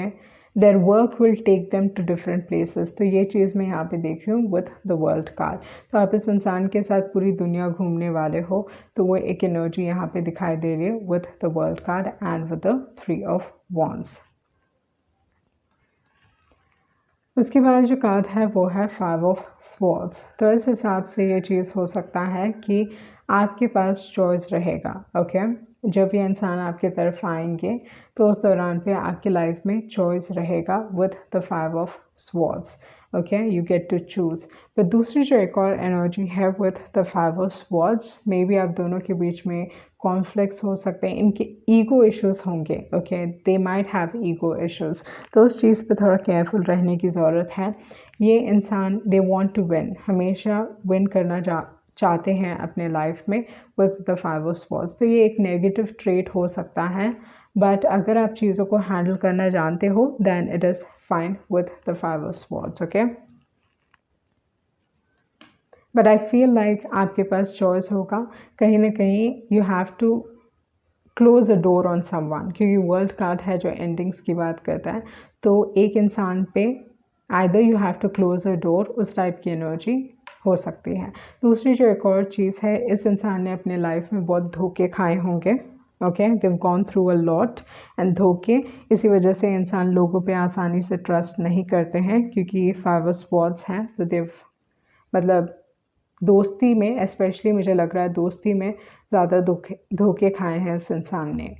Their work will take them to different places. तो ये चीज़ मैं यहाँ पे देख रही हूँ विथ द वर्ल्ड कार्ड। तो आप इस इंसान के साथ पूरी दुनिया घूमने वाले हो, तो वो एक एनर्जी यहाँ पे दिखाई दे रही है with the world card and with the 3 of wands. उसके बाद जो कार्ड है वो है 5 ऑफ स्वॉर्ड्स। तो इस हिसाब से ये चीज़ हो सकता है कि आपके पास चॉइस रहेगा, ओके। जब ये इंसान आपकी तरफ आएंगे तो उस दौरान पे आपकी लाइफ में चॉइस रहेगा with the 5 of swords, okay, you get to choose. पर दूसरी जो एक और एनर्जी है with the 5 of swords, maybe आप दोनों के बीच में कॉन्फ्लिक्ट्स हो सकते हैं, इनके ईगो इश्यूज होंगे, okay, they might have ego issues. तो उस चीज़ पे थोड़ा केयरफुल रहने की ज़रूरत है। ये इंसान दे वांट टू विन, हमेशा विन करना चाहते हैं अपने लाइफ में विद द 5 ऑफ स्वॉर्ड्स। तो ये एक नेगेटिव ट्रेट हो सकता है, बट अगर आप चीज़ों को हैंडल करना जानते हो then it is fine with the 5 of swords, okay. But I feel like आपके पास चॉइस होगा, कहीं ना कहीं you have to close a door on someone, क्योंकि वर्ल्ड कार्ड है जो एंडिंग्स की बात करता है। तो एक इंसान पे either you have to close a door, उस टाइप की एनर्जी हो सकती है। दूसरी जो एक और चीज़ है, इस इंसान ने अपने लाइफ में बहुत धोखे खाए होंगे, okay, they've gone through a lot and धोखे। इसी वजह से इंसान लोगों पे आसानी से ट्रस्ट नहीं करते हैं, क्योंकि ये 5 ऑफ स्वॉर्ड्स हैं। तो देव मतलब दोस्ती में स्पेशली मुझे लग रहा है दोस्ती में ज़्यादा धोखे खाए हैं इस इंसान ने।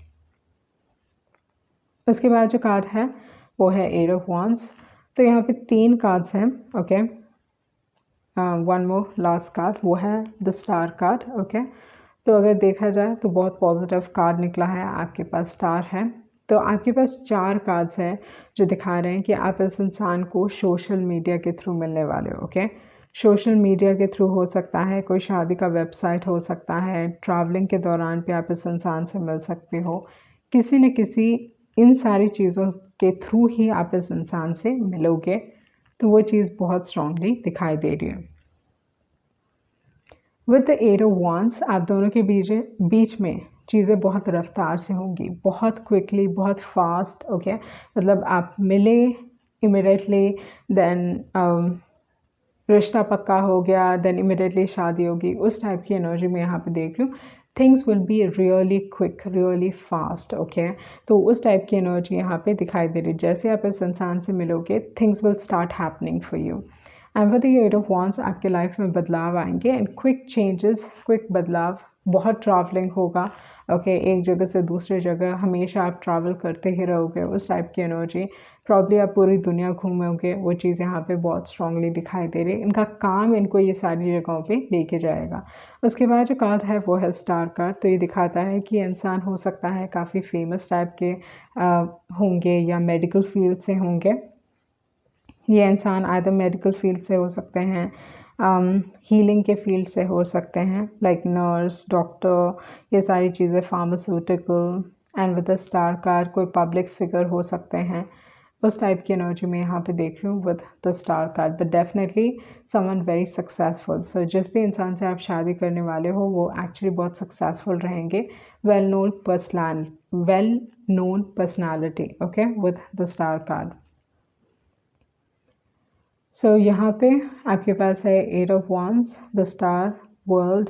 उसके बाद जो कार्ड है वो है 8 ऑफ वॉन्ड्स। तो यहाँ पे 3 कार्ड्स हैं, okay. One more last card, वो है द स्टार कार्ड, ओके। तो अगर देखा जाए तो बहुत पॉजिटिव कार्ड निकला है, आपके पास स्टार है। तो आपके पास 4 कार्ड्स हैं जो दिखा रहे हैं कि आप इस इंसान को सोशल मीडिया के थ्रू मिलने वाले हो, ओके। सोशल मीडिया के थ्रू हो सकता है, कोई शादी का वेबसाइट हो सकता है, ट्रैवलिंग के दौरान पे आप इस इंसान से मिल सकते हो, किसी न किसी इन सारी चीज़ों के थ्रू ही आप इस इंसान से मिलोगे। तो वो चीज़ बहुत स्ट्रांगली दिखाई दे रही है। विद द 8 ऑफ वॉन्ड्स आप दोनों के बीच में चीज़ें बहुत रफ्तार से होंगी, बहुत क्विकली, बहुत फास्ट, ओके। मतलब आप मिले इमिडिएटली, देन रिश्ता पक्का हो गया, देन इमिडिएटली शादी होगी, उस टाइप की एनर्जी में यहाँ पे देख रही हूँ। Things will be really quick, really fast, okay. तो उस टाइप की एनर्जी यहाँ पे दिखाई दे रही है। जैसे आप इस इंसान से मिलोगे things will start happening for you. And with the 8 of wands आपके लाइफ में बदलाव आएंगे एंड क्विक चेंजेस, क्विक बदलाव, बहुत ट्रैवलिंग होगा, ओके। एक जगह से दूसरी जगह हमेशा आप ट्रैवल करते ही रहोगे, उस टाइप की एनर्जी। प्रॉब्ली आप पूरी दुनिया घूमोगे, वो चीज़ यहाँ पे बहुत स्ट्रांगली दिखाई दे रही है। इनका काम इनको ये सारी जगहों पे लेके जाएगा। उसके बाद जो कार्ड है वो है स्टार कार्ड। तो ये दिखाता है कि इंसान हो सकता है काफ़ी फेमस टाइप के होंगे या मेडिकल फील्ड से होंगे। ये इंसान आइदर मेडिकल फील्ड से हो सकते हैं, हीलिंग के फील्ड से हो सकते हैं, लाइक नर्स, डॉक्टर, ये सारी चीज़ें, pharmaceutical. And with the star card कोई पब्लिक फिगर हो सकते हैं, उस टाइप की एनर्जी में यहाँ पे देख रही हूँ with the star card. But definitely someone very successful. So जिस भी इंसान से आप शादी करने वाले हो वो एक्चुअली बहुत सक्सेसफुल रहेंगे, well known personality, okay, with the star card. So यहाँ पे आपके पास है 8 of wands, the star, world,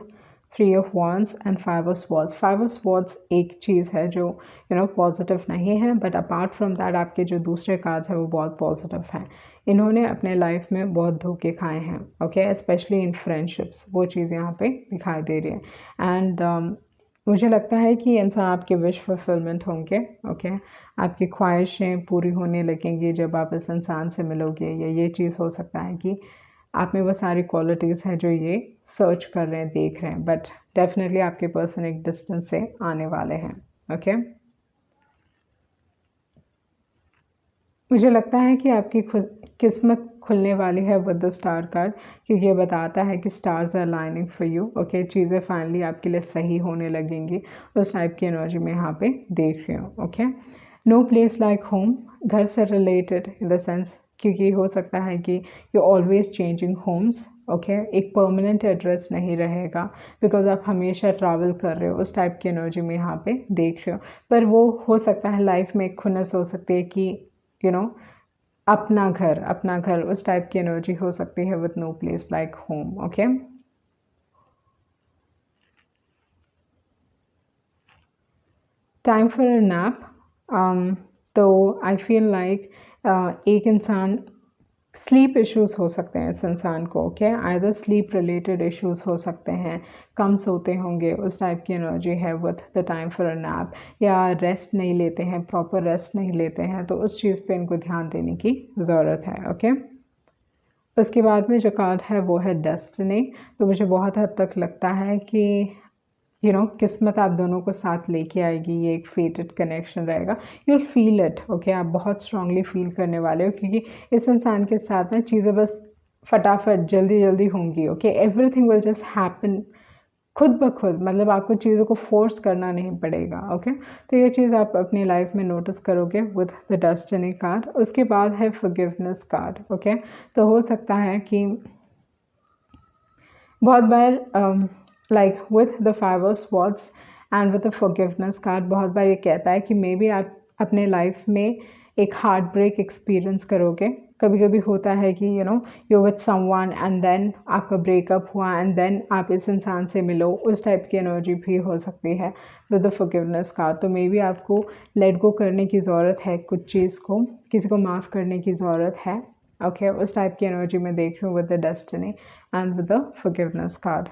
3 of wands and 5 of swords। 5 of swords एक चीज़ है जो पॉजिटिव नहीं है, बट अपार्ट फ्रॉम दैट आपके जो दूसरे कार्ड्स हैं वो बहुत पॉजिटिव हैं। इन्होंने अपने लाइफ में बहुत धोखे खाए हैं, ओके, स्पेशली इन फ्रेंडशिप्स, वो चीज़ यहाँ पे दिखाई दे रही है। एंड मुझे लगता है कि इंसान आपके विश फुलफिलमेंट होंगे, ओके, आपकी ख्वाहिशें पूरी होने लगेंगी जब आप इस इंसान से मिलोगे, या ये चीज़ हो सकता है कि आप में वो सारी क्वालिटीज़ हैं जो ये सर्च कर रहे हैं, देख रहे हैं, बट डेफिनेटली आपके पर्सन एक डिस्टेंस से आने वाले हैं, ओके। मुझे लगता है कि आपकी किस्मत खुलने वाली है विद द स्टार कार्ड, क्योंकि ये बताता है कि stars are lining for you, okay, चीज़ें फाइनली आपके लिए सही होने लगेंगी। उस टाइप की एनर्जी मैं यहाँ पे देख रही हूँ, okay. No place like home, घर से रिलेटेड इन द सेंस, क्योंकि हो सकता है कि you always changing homes, okay, एक परमानेंट एड्रेस नहीं रहेगा, बिकॉज आप हमेशा ट्रैवल कर रहे हो, उस टाइप की एनर्जी में यहाँ पे देख रहे हो। पर वो हो सकता है लाइफ में एक खुन्नस हो सकती है कि अपना घर, उस टाइप की एनर्जी हो सकती है with no place like home, okay. Time for a nap. तो आई फील लाइक एक इंसान, स्लीप इश्यूज़ हो सकते हैं इस इंसान को, okay, either sleep related issues हो सकते हैं, कम सोते होंगे, उस टाइप की एनर्जी है with the time for a nap, या रेस्ट नहीं लेते हैं, प्रॉपर रेस्ट नहीं लेते हैं, तो उस चीज़ पे इनको ध्यान देने की ज़रूरत है, ओके। उसके बाद में जो कार्ड है वो है डेस्टिनी। तो मुझे बहुत हद तक लगता है कि किस्मत आप दोनों को साथ लेके आएगी, ये एक फेटेड कनेक्शन रहेगा, यू फील इट, ओके, आप बहुत स्ट्रांगली फील करने वाले हो, क्योंकि इस इंसान के साथ में चीज़ें बस फटाफट जल्दी जल्दी होंगी, okay, everything will just happen खुद ब खुद, मतलब आपको चीज़ों को फोर्स करना नहीं पड़ेगा, ओके। तो ये चीज़ आप अपनी लाइफ में नोटिस करोगे विद द डेस्टिनी कार्ड। उसके बाद है फॉरगिवनेस कार्ड, ओके। तो हो सकता है कि बहुत बार like with the 5 of swords and with the forgiveness card, बहुत बार ये कहता है कि मे बी आप अपने लाइफ में एक हार्ट ब्रेक एक्सपीरियंस करोगे। कभी कभी होता है कि you with someone and then आपका ब्रेकअप हुआ एंड देन आप इस इंसान से मिलो, उस टाइप की एनर्जी भी हो सकती है विद द फॉरगिवनेस कार्ड। तो मे बी आपको लेट गो करने की ज़रूरत है, कुछ चीज़ को, किसी को माफ़ करने की ज़रूरत है, ओके, उस टाइप की एनर्जी में देख रही हूँ with the destiny and with the forgiveness card.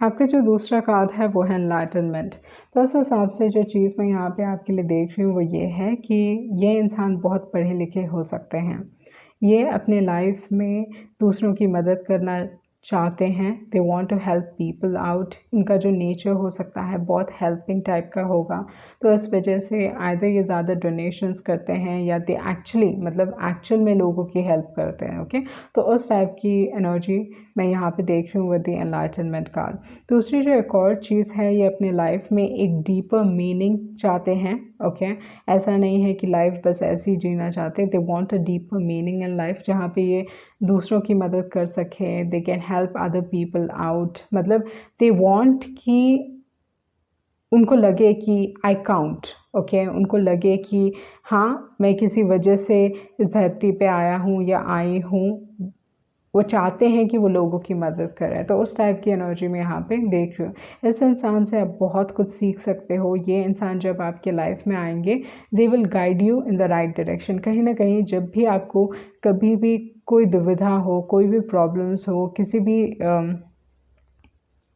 आपका जो दूसरा कार्ड है वो है एनलाइटनमेंट। तो उस हिसाब से जो चीज़ मैं यहाँ पे आपके लिए देख रही हूँ वो ये है कि ये इंसान बहुत पढ़े लिखे हो सकते हैं, ये अपने लाइफ में दूसरों की मदद करना चाहते हैं, they want to help people out, इनका जो नेचर हो सकता है बहुत हेल्पिंग टाइप का होगा। तो इस वजह से आइदर ये ज़्यादा डोनेशंस करते हैं या दे एक्चुअली एक्चुअल में लोगों की हेल्प करते हैं, ओके। तो उस टाइप की एनर्जी मैं यहाँ पे देख रही हूँ विद द एनलाइटनमेंट कार्ड। दूसरी जो एक और चीज़ है, ये अपने लाइफ में एक डीपर मीनिंग चाहते हैं, ओके। ऐसा नहीं है कि लाइफ बस ऐसे ही जीना चाहते, they want a deeper meaning in life, जहाँ पे ये दूसरों की मदद कर सके, they can help other people out, मतलब दे वांट कि उनको लगे कि आई काउंट, ओके, उनको लगे कि हाँ मैं किसी वजह से इस धरती पे आया हूँ या आई हूँ, वो चाहते हैं कि वो लोगों की मदद करें। तो उस टाइप की एनर्जी में यहाँ पे देख रही हूँ। इस इंसान से आप बहुत कुछ सीख सकते हो। ये इंसान जब आपके लाइफ में आएंगे, they will guide you in the right direction. कहीं ना कहीं जब भी आपको कभी भी कोई दुविधा हो, कोई भी प्रॉब्लम्स हो, किसी भी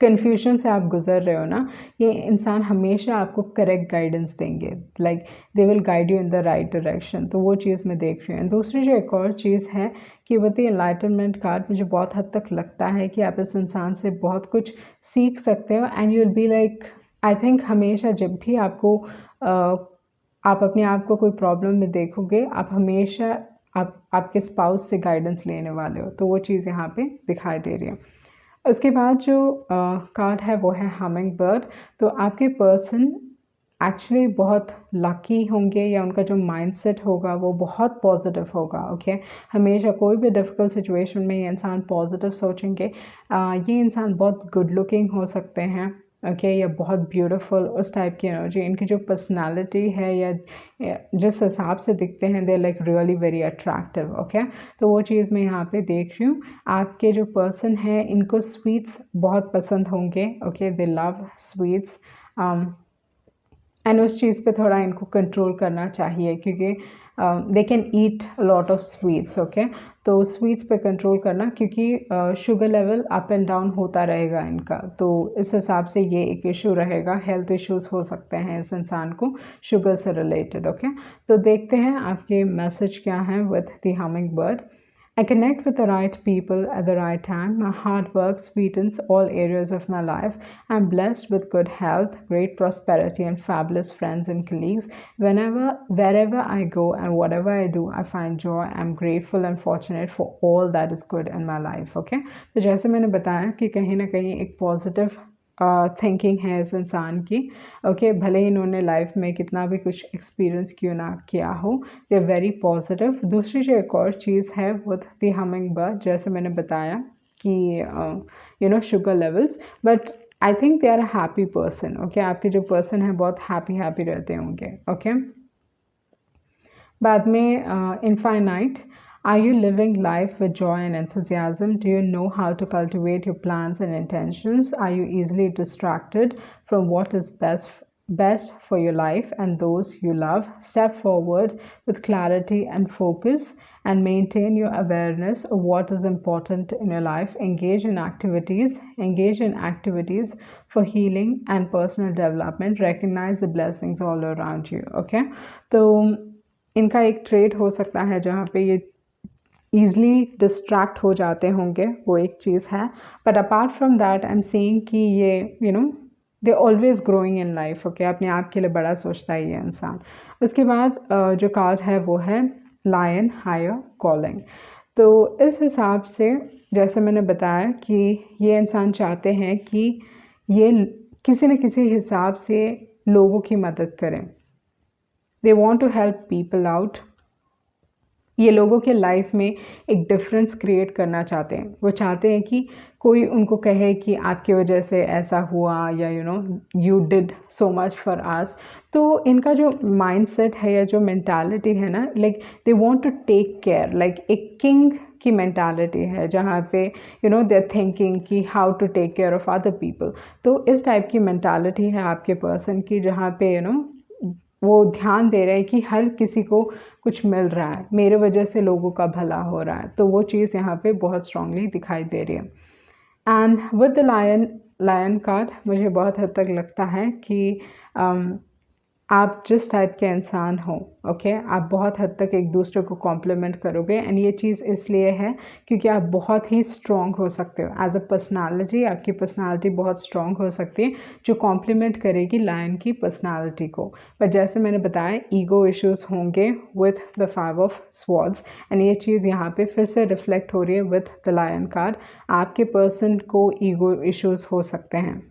कन्फ्यूजन से आप गुजर रहे हो ना, ये इंसान हमेशा आपको करेक्ट गाइडेंस देंगे, like they will guide you in the right direction. तो वो चीज़ मैं देख रही हूँ। दूसरी जो एक और चीज़ है कि विद द एनलाइटनमेंट कार्ड मुझे बहुत हद तक लगता है कि आप इस इंसान से बहुत कुछ सीख सकते हो and you will be like, I think हमेशा जब भी आपको आप अपने आप को कोई प्रॉब्लम में देखोगे, आप हमेशा आपके स्पाउस से गाइडेंस लेने वाले हो। तो वो चीज़ यहाँ पे दिखाई दे रही है। उसके बाद जो कार्ड है वो है हमिंग बर्ड। तो आपके पर्सन एक्चुअली बहुत लकी होंगे, या उनका जो माइंडसेट होगा वो बहुत पॉजिटिव होगा, ओके। हमेशा कोई भी डिफ़िकल्ट सिचुएशन में ये इंसान पॉजिटिव सोचेंगे। ये इंसान बहुत गुड लुकिंग हो सकते हैं, ओके, या बहुत ब्यूटीफुल, उस टाइप की एनर्जी। इनकी जो पर्सनालिटी है या जिस हिसाब से दिखते हैं, they like really very attractive. Okay, तो वो चीज़ मैं यहाँ पे देख रही हूँ। आपके जो पर्सन है इनको स्वीट्स बहुत पसंद होंगे। Okay, they love sweets and उस चीज़ पे थोड़ा इनको कंट्रोल करना चाहिए, क्योंकि they can eat lot of sweets. Okay, तो स्वीट्स पे कंट्रोल करना, क्योंकि sugar level up and down होता रहेगा इनका, तो इस हिसाब से ये एक इशू रहेगा। हेल्थ इश्यूज हो सकते हैं इस इंसान को शुगर से रिलेटेड। ओके, तो देखते हैं आपके मैसेज क्या हैं with the humming bird. I connect with the right people at the right time. My hard work sweetens all areas of my life. I'm blessed with good health, great prosperity, and fabulous friends and colleagues. Wherever I go and whatever I do, I find joy. I'm grateful and fortunate for all that is good in my life. Okay? तो जैसे मैंने बताया कि कहीं ना कहीं एक positive thinking है इस इंसान की। ओके, भले ही इन्होंने लाइफ में कितना भी कुछ एक्सपीरियंस क्यों ना किया हो, दे आर वेरी पॉजिटिव। दूसरी जो एक और चीज़ है विद द हमिंग बर्ड, जैसे मैंने बताया कि you know sugar levels, but I think they are a happy person. Okay, आपके जो पर्सन है बहुत हैप्पी रहते होंगे। ओके, बाद में infinite, are you living life with joy and enthusiasm? Do you know how to cultivate your plans and intentions? Are you easily distracted from what is best for your life and those you love? Step forward with clarity and focus and maintain your awareness of what is important in your life. Engage in activities for healing and personal development. Recognize the blessings all around you. Okay, तो इनका एक trade हो सकता है जहाँ पे ये easily distract हो जाते होंगे, वो एक चीज़ है। But apart from that I am saying कि ये you know they always growing in life. Okay, अपने आप के लिए बड़ा सोचता है ये इंसान। उसके बाद जो कार्ड है वो है लायन हायर कॉलिंग। तो इस हिसाब से जैसे मैंने बताया कि ये इंसान चाहते हैं कि ये किसी न किसी हिसाब से लोगों की मदद करें। They want to help people out. ये लोगों के लाइफ में एक डिफरेंस क्रिएट करना चाहते हैं। वो चाहते हैं कि कोई उनको कहे कि आपकी वजह से ऐसा हुआ, या you did so much for us. तो इनका जो माइंडसेट है या जो मेंटालिटी है ना, like they want to take care, like एक किंग की मेंटालिटी है, जहाँ पे दे आर थिंकिंग कि how to take care of other people. तो इस टाइप की मेंटालिटी है आपके पर्सन की, जहाँ पे वो ध्यान दे रहे हैं कि हर किसी को कुछ मिल रहा है, मेरे वजह से लोगों का भला हो रहा है। तो वो चीज़ यहाँ पे बहुत स्ट्रांगली दिखाई दे रही है। And with the lion card मुझे बहुत हद तक लगता है कि आप जिस टाइप के इंसान हो, ओके, आप बहुत हद तक एक दूसरे को कॉम्प्लीमेंट करोगे। एंड ये चीज़ इसलिए है क्योंकि आप बहुत ही स्ट्रॉन्ग हो सकते हो एज अ पर्सनालिटी। आपकी पर्सनालिटी बहुत स्ट्रॉन्ग हो सकती है जो कॉम्प्लीमेंट करेगी लायन की पर्सनालिटी को। पर जैसे मैंने बताया, ईगो इश्यूज होंगे with the 5 of swords, and ये चीज़ यहाँ पे फिर से रिफ्लेक्ट हो रही है विथ द लायन कार्ड। आपके पर्सन को ईगो इश्यूज हो सकते हैं,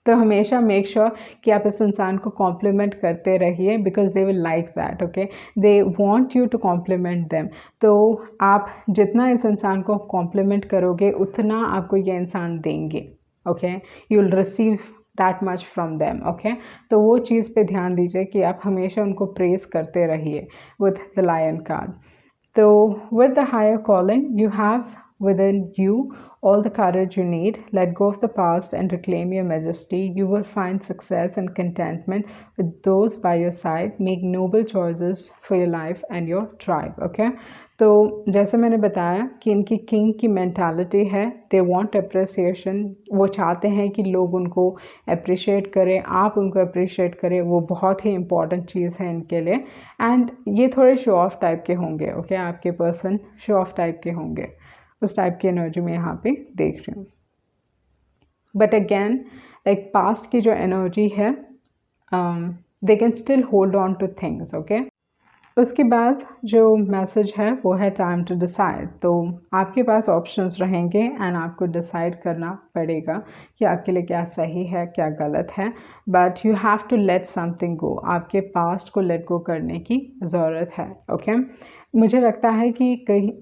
तो हमेशा मेक श्योर कि आप इस इंसान को कॉम्प्लीमेंट करते रहिए, because they will like that. Okay, they want you to compliment them. तो आप जितना इस इंसान को कॉम्प्लीमेंट करोगे उतना आपको ये इंसान देंगे। Okay, you will receive that much from them. Okay, तो वो चीज़ पे ध्यान दीजिए कि आप हमेशा उनको प्रेस करते रहिए विथ द लायन कार्ड। तो with the higher calling, you have within you all the courage you need. Let go of the past and reclaim your majesty. You will find success and contentment with those by your side. Make noble choices for your life and your tribe. Okay? तो जैसे मैंने बताया कि इनकी king की mentality है, they want appreciation. वो चाहते हैं कि लोग उनको अप्रिशिएट करें, आप उनको अप्रिशिएट करें। वो बहुत ही इम्पॉर्टेंट चीज़ है इनके लिए। एंड ये थोड़े शो ऑफ टाइप के होंगे। ओके, आपके पर्सन शो ऑफ टाइप के होंगे, उस टाइप की एनर्जी में यहाँ पे देख रही हूँ। बट अगेन लाइक पास्ट की जो एनर्जी है, they can still hold on two things. Okay, उसके बाद जो मैसेज है वो है टाइम टू डिसाइड। तो आपके पास ऑप्शंस रहेंगे एंड आपको डिसाइड करना पड़ेगा कि आपके लिए क्या सही है, क्या गलत है। But you have to let something go. आपके पास्ट को लेट गो करने की ज़रूरत है। ओके, मुझे लगता है कि कहीं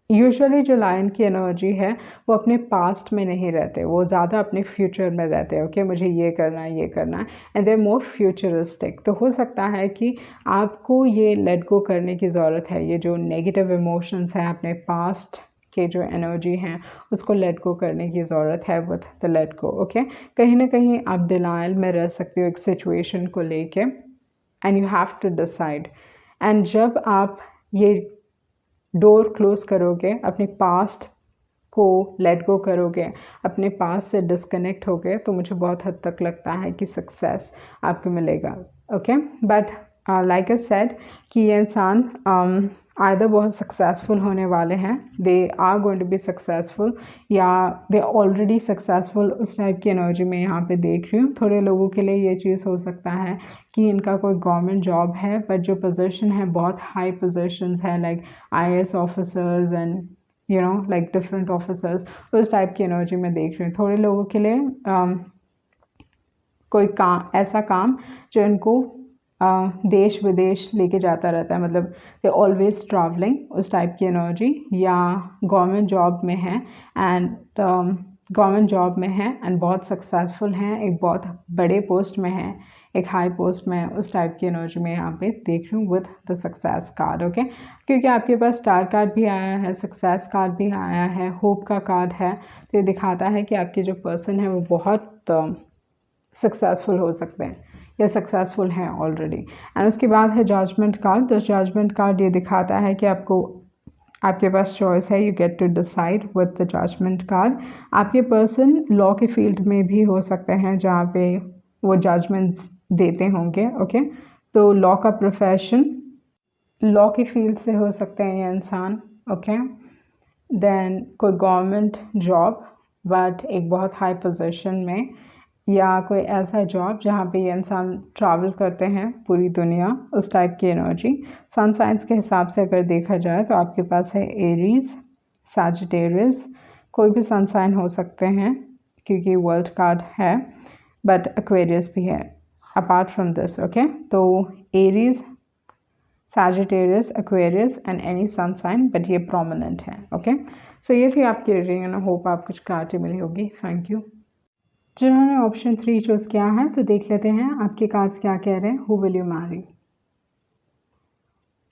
यूजुअली जो लायन की एनर्जी है वो अपने पास्ट में नहीं रहते, वो ज़्यादा अपने फ्यूचर में रहते हैं। ओके, मुझे ये करना है, ये करना है, and they are more futuristic. तो हो सकता है कि आपको ये लेट गो करने की ज़रूरत है, ये जो नेगेटिव इमोशंस हैं अपने पास्ट के जो एनर्जी हैं उसको लेट गो करने की ज़रूरत है with the let go. Okay, कहीं ना कहीं आप डिनायल में रह सकते हो एक सिचुएशन को लेके, and you have to decide. And जब आप ये डोर क्लोज करोगे, अपने पास्ट को लेट गो करोगे, अपने पास्ट से डिस्कनेक्ट होगे, तो मुझे बहुत हद तक लगता है कि सक्सेस आपको मिलेगा। Okay, but like I said कि ये इंसान आइदर बहुत सक्सेसफुल होने वाले हैं, they are going to be successful, या दे ऑलरेडी सक्सेसफुल, उस टाइप की एनर्जी में यहाँ पे देख रही हूँ। थोड़े लोगों के लिए ये चीज़ हो सकता है कि इनका कोई गवर्नमेंट जॉब है, बट जो पोजीशन है बहुत हाई पोजीशंस है, like IAS officers and like different officers, उस टाइप की एनर्जी में देख रही हूँ। थोड़े लोगों के लिए कोई काम, ऐसा काम जो इनको देश विदेश लेके जाता रहता है, मतलब दे ऑलवेज ट्रैवलिंग, उस टाइप की एनर्जी, या गवर्नमेंट जॉब में है एंड गवर्नमेंट जॉब में है एंड बहुत सक्सेसफुल हैं, एक बहुत बड़े पोस्ट में है, एक हाई पोस्ट में, उस टाइप की एनर्जी में यहाँ पे देख रही हूँ with the success card. Okay, क्योंकि आपके पास स्टार कार्ड भी आया है, सक्सेस कार्ड भी आया है, होप का कार्ड है, तो ये दिखाता है कि आपके जो पर्सन है वो बहुत सक्सेसफुल हो सकते हैं या सक्सेसफुल हैं ऑलरेडी। एंड उसके बाद है जजमेंट कार्ड। तो जजमेंट कार्ड ये दिखाता है कि आपके पास चॉइस है, you get to decide with the judgement card. आपके पर्सन लॉ के फील्ड में भी हो सकते हैं जहाँ पे वो जजमेंट्स देते होंगे। ओके, तो लॉ का प्रोफेशन, लॉ के फील्ड से हो सकते हैं ये इंसान। ओके, देन कोई गवर्नमेंट जॉब बट एक बहुत हाई पोजीशन में, या कोई ऐसा जॉब जहाँ पे ये इंसान ट्रैवल करते हैं पूरी दुनिया, उस टाइप की एनर्जी। सन साइंस के हिसाब से अगर देखा जाए तो आपके पास है एरीज, सैजिटेरियस, कोई भी सन साइन हो सकते हैं क्योंकि वर्ल्ड कार्ड है, बट एक्वेरियस भी है अपार्ट फ्रॉम दिस। ओके, तो Aries, Sagittarius, Aquarius and any sun sign, but ये prominent है। ओके, सो ये थी आपकी रीडिंग एंड होप आप कुछ क्लैरिटी मिली होगी। Thank you. जिन्होंने ऑप्शन 3 चूज़ किया है तो देख लेते हैं आपके कार्ड्स क्या कह रहे हैं। Who will you Mary?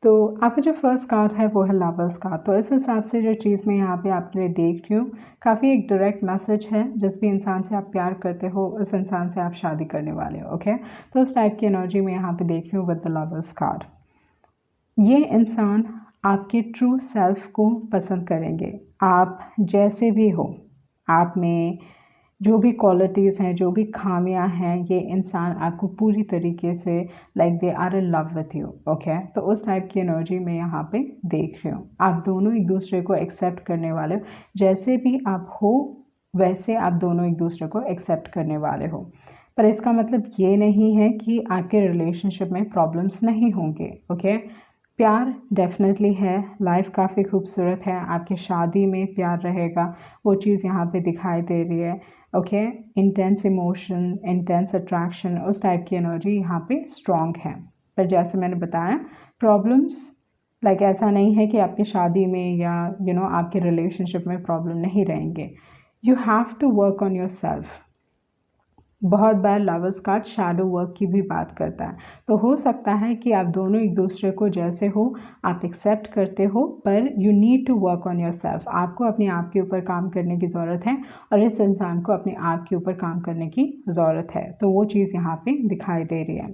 तो आपका जो फर्स्ट कार्ड है वो है लवर्स कार्ड। तो इस हिसाब से जो चीज़ मैं यहाँ पे आपके लिए देख रही हूँ, काफ़ी एक डायरेक्ट मैसेज है, जिस भी इंसान से आप प्यार करते हो उस इंसान से आप शादी करने वाले हो। ओके, तो उस टाइप की एनर्जी मैं यहाँ पे देख रही हूँ विद द लवर्स कार्ड। ये इंसान आपके ट्रू सेल्फ को पसंद करेंगे, आप जैसे भी हो, आप में जो भी क्वालिटीज़ हैं, जो भी खामियां हैं, ये इंसान आपको पूरी तरीके से like they are in love with you. Okay, तो उस टाइप की एनर्जी मैं यहाँ पे देख रही हूँ। आप दोनों एक दूसरे को एक्सेप्ट करने वाले हो, जैसे भी आप हो वैसे आप दोनों एक दूसरे को एक्सेप्ट करने वाले हो। पर इसका मतलब ये नहीं है कि आपके रिलेशनशिप में प्रॉब्लम्स नहीं होंगे। ओके, प्यार डेफिनेटली है, लाइफ काफ़ी खूबसूरत है, आपकी शादी में प्यार रहेगा, वो चीज़ यहाँ पे दिखाई दे रही है। Okay, intense emotion, intense attraction, उस टाइप की एनर्जी यहाँ पे स्ट्रॉन्ग है। पर जैसे मैंने बताया, प्रॉब्लम्स लाइक ऐसा नहीं है कि आपकी शादी में या आपके रिलेशनशिप में प्रॉब्लम नहीं रहेंगे। You have to work on yourself. बहुत बार लवर्स कार्ड शैडो वर्क की भी बात करता है, तो हो सकता है कि आप दोनों एक दूसरे को जैसे हो आप एक्सेप्ट करते हो, पर you need to work on yourself. आपको अपने आप के ऊपर काम करने की ज़रूरत है और इस इंसान को अपने आप के ऊपर काम करने की ज़रूरत है। तो वो चीज़ यहाँ पे दिखाई दे रही है।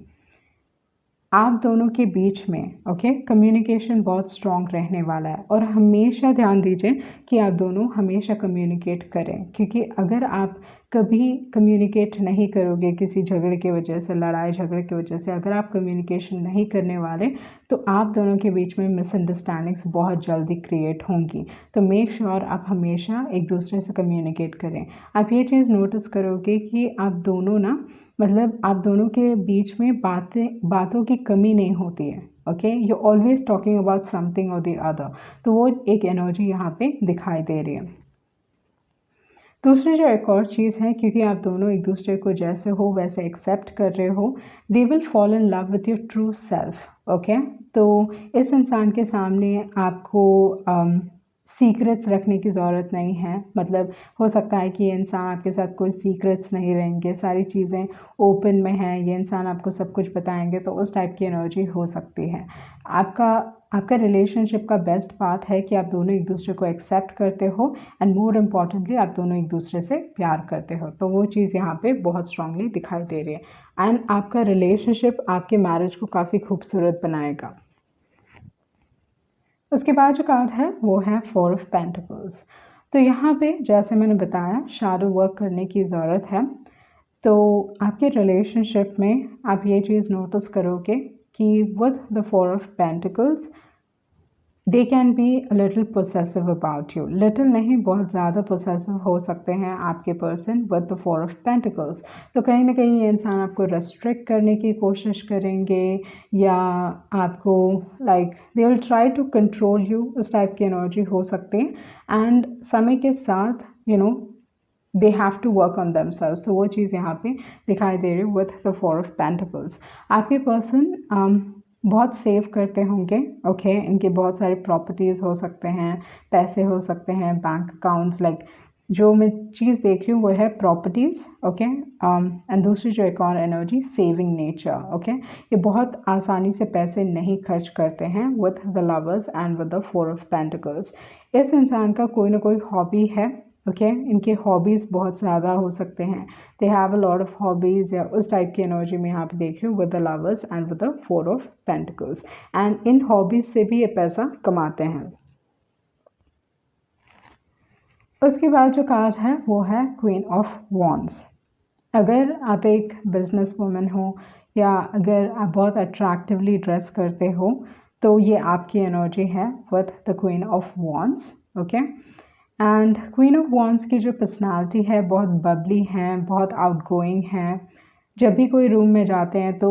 आप दोनों के बीच में ओके कम्युनिकेशन बहुत स्ट्रॉन्ग रहने वाला है, और हमेशा ध्यान दीजिए कि आप दोनों हमेशा कम्युनिकेट करें, क्योंकि अगर आप कभी कम्युनिकेट नहीं करोगे किसी झगड़े की वजह से, लड़ाई झगड़े की वजह से, अगर आप कम्युनिकेशन नहीं करने वाले तो आप दोनों के बीच में मिसअंडरस्टैंडिंग्स बहुत जल्दी क्रिएट होंगी। तो मेक श्योर आप हमेशा एक दूसरे से कम्युनिकेट करें। आप ये चीज़ नोटिस करोगे कि आप दोनों ना, मतलब आप दोनों के बीच में बातों की कमी नहीं होती है। Okay, you always talking about something और द अदर, तो वो एक एनर्जी यहाँ पे दिखाई दे रही है। दूसरी जो एक और चीज़ है, क्योंकि आप दोनों एक दूसरे को जैसे हो वैसे एक्सेप्ट कर रहे हो, they will fall in love with your true self. Okay, तो इस इंसान के सामने आपको सीक्रेट्स रखने की ज़रूरत नहीं है। मतलब हो सकता है कि ये इंसान आपके साथ कोई सीक्रेट्स नहीं रहेंगे, सारी चीज़ें ओपन में हैं, ये इंसान आपको सब कुछ बताएंगे, तो उस टाइप की एनर्जी हो सकती है। आपका रिलेशनशिप का बेस्ट पार्ट है कि आप दोनों एक दूसरे को एक्सेप्ट करते हो एंड मोर इम्पॉर्टेंटली आप दोनों एक दूसरे से प्यार करते हो, तो वो चीज़ यहाँ पे बहुत स्ट्रांगली दिखाई दे रही है एंड आपका रिलेशनशिप आपके मैरिज को काफ़ी खूबसूरत बनाएगा। उसके बाद जो कार्ड है वो है 4 ऑफ पेंटिकल्स। तो यहाँ पे जैसे मैंने बताया शैडो वर्क करने की ज़रूरत है। तो आपके रिलेशनशिप में आप ये चीज़ नोटिस करोगे कि with the 4 of pentacles they can be little possessive about you. Little नहीं, बहुत ज़्यादा पोसेसिव हो सकते हैं आपके person with the 4 of pentacles. तो कहीं ना कहीं ये इंसान आपको रेस्ट्रिक्ट करने की कोशिश करेंगे या आपको like they will try to control you, इस टाइप की एनर्जी हो सकती है। एंड समय के साथ they have to work on themselves, तो वो चीज़ यहाँ पे दिखाई दे रही है विथ द 4 ऑफ पेंटिकल्स। आपके पर्सन बहुत सेव करते होंगे, ओके इनके बहुत सारे प्रॉपर्टीज़ हो सकते हैं, पैसे हो सकते हैं, बैंक अकाउंट्स, लाइक जो मैं चीज़ देख रही हूँ वो है प्रॉपर्टीज़, ओके एंड दूसरी जो एक और एनर्जी सेविंग नेचर, ओके ये बहुत आसानी से पैसे नहीं खर्च करते हैं with the lovers and with the 4 of pentacles. इस इंसान का कोई ना कोई हॉबी है, ओके इनके हॉबीज़ बहुत ज़्यादा हो सकते हैं, they have a lot of hobbies या उस टाइप की एनर्जी में यहाँ पे देख रही हूँ with the lovers and with the 4 of pentacles and in hobbies से भी ये पैसा कमाते हैं। उसके बाद जो कार्ड है वो है क्वीन ऑफ वॉन्ड्स। अगर आप एक बिजनेस वूमेन हो या अगर आप बहुत अट्रैक्टिवली ड्रेस करते हो तो ये आपकी एनर्जी है with the queen of wands, okay and queen of wands की जो पर्सनालिटी है बहुत बबली हैं, बहुत आउटगोइंग हैं। जब भी कोई रूम में जाते हैं तो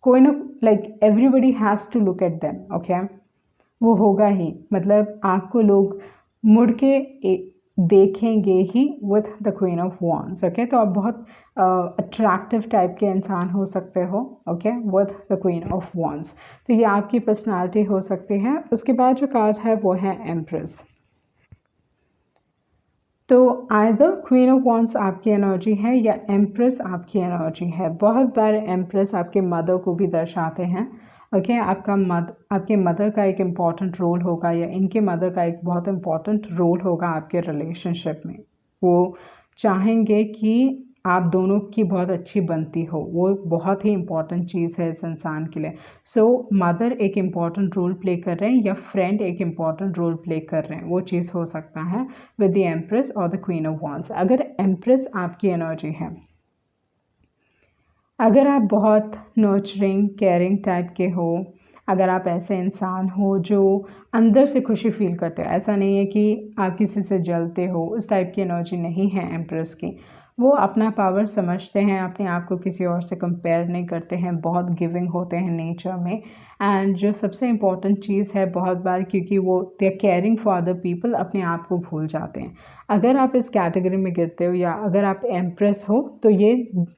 कोई ना like everybody has to look at them, okay वो होगा ही, मतलब आपको लोग मुड़ के देखेंगे ही with the queen of wands, okay तो आप बहुत अट्रैक्टिव टाइप के इंसान हो सकते हो, okay with the queen of wands, तो ये आपकी पर्सनालिटी हो सकती है। उसके बाद जो कार्ड है वो है एम्प्रेस। तो आइदर क्वीन ऑफ वॉन्ड्स आपकी एनर्जी है या एम्प्रेस आपकी एनर्जी है। बहुत बार एम्प्रेस आपके मदर को भी दर्शाते हैं, ओके आपके मदर का एक इम्पॉर्टेंट रोल होगा या इनके मदर का एक बहुत इम्पॉर्टेंट रोल होगा आपके रिलेशनशिप में। वो चाहेंगे कि आप दोनों की बहुत अच्छी बनती हो, वो बहुत ही इम्पॉर्टेंट चीज़ है इस इंसान के लिए। सो मदर एक इम्पॉर्टेंट रोल प्ले कर रहे हैं या फ्रेंड एक इम्पॉर्टेंट रोल प्ले कर रहे हैं, वो चीज़ हो सकता है विद द एम्प्रेस और द क्वीन ऑफ वॉन्ड्स। अगर एम्प्रेस आपकी एनर्जी है, अगर आप बहुत नर्चरिंग केयरिंग टाइप के हो, अगर आप ऐसे इंसान हो जो अंदर से खुशी फील करते हो, ऐसा नहीं है कि आप किसी से जलते हो, उस टाइप की एनर्जी नहीं है एम्प्रेस की। वो अपना पावर समझते हैं, अपने आप को किसी और से कंपेयर नहीं करते हैं, बहुत गिविंग होते हैं नेचर में। एंड जो सबसे इम्पॉर्टेंट चीज़ है बहुत बार क्योंकि वो they are caring for other people, अपने आप को भूल जाते हैं। अगर आप इस कैटेगरी में गिरते हो या अगर आप एम्प्रेस हो तो ये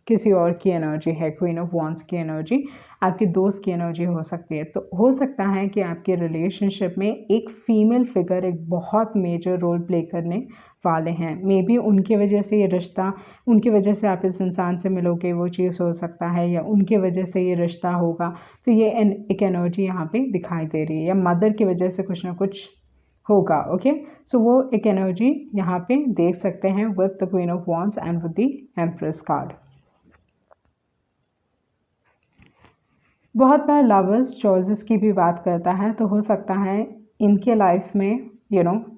किसी और की एनर्जी है, क्वीन ऑफ वॉन्ड्स की एनर्जी आपके दोस्त की एनर्जी हो सकती है। तो हो सकता है कि आपके रिलेशनशिप में एक फीमेल फिगर एक बहुत मेजर रोल प्ले करने वाले हैं। मे बी उनकी वजह से ये रिश्ता, उनकी वजह से आप इस इंसान से मिलोगे, वो चीज़ हो सकता है, या उनकी वजह से ये रिश्ता होगा। तो ये एक एनर्जी यहाँ पे दिखाई दे रही है, या मदर की वजह से कुछ ना कुछ होगा, ओके सो वो एक एनर्जी यहाँ पे देख सकते हैं with the queen of wands and with the empress card. बहुत बार लवर्स चॉइसेस की भी बात करता है, तो हो सकता है इनके लाइफ में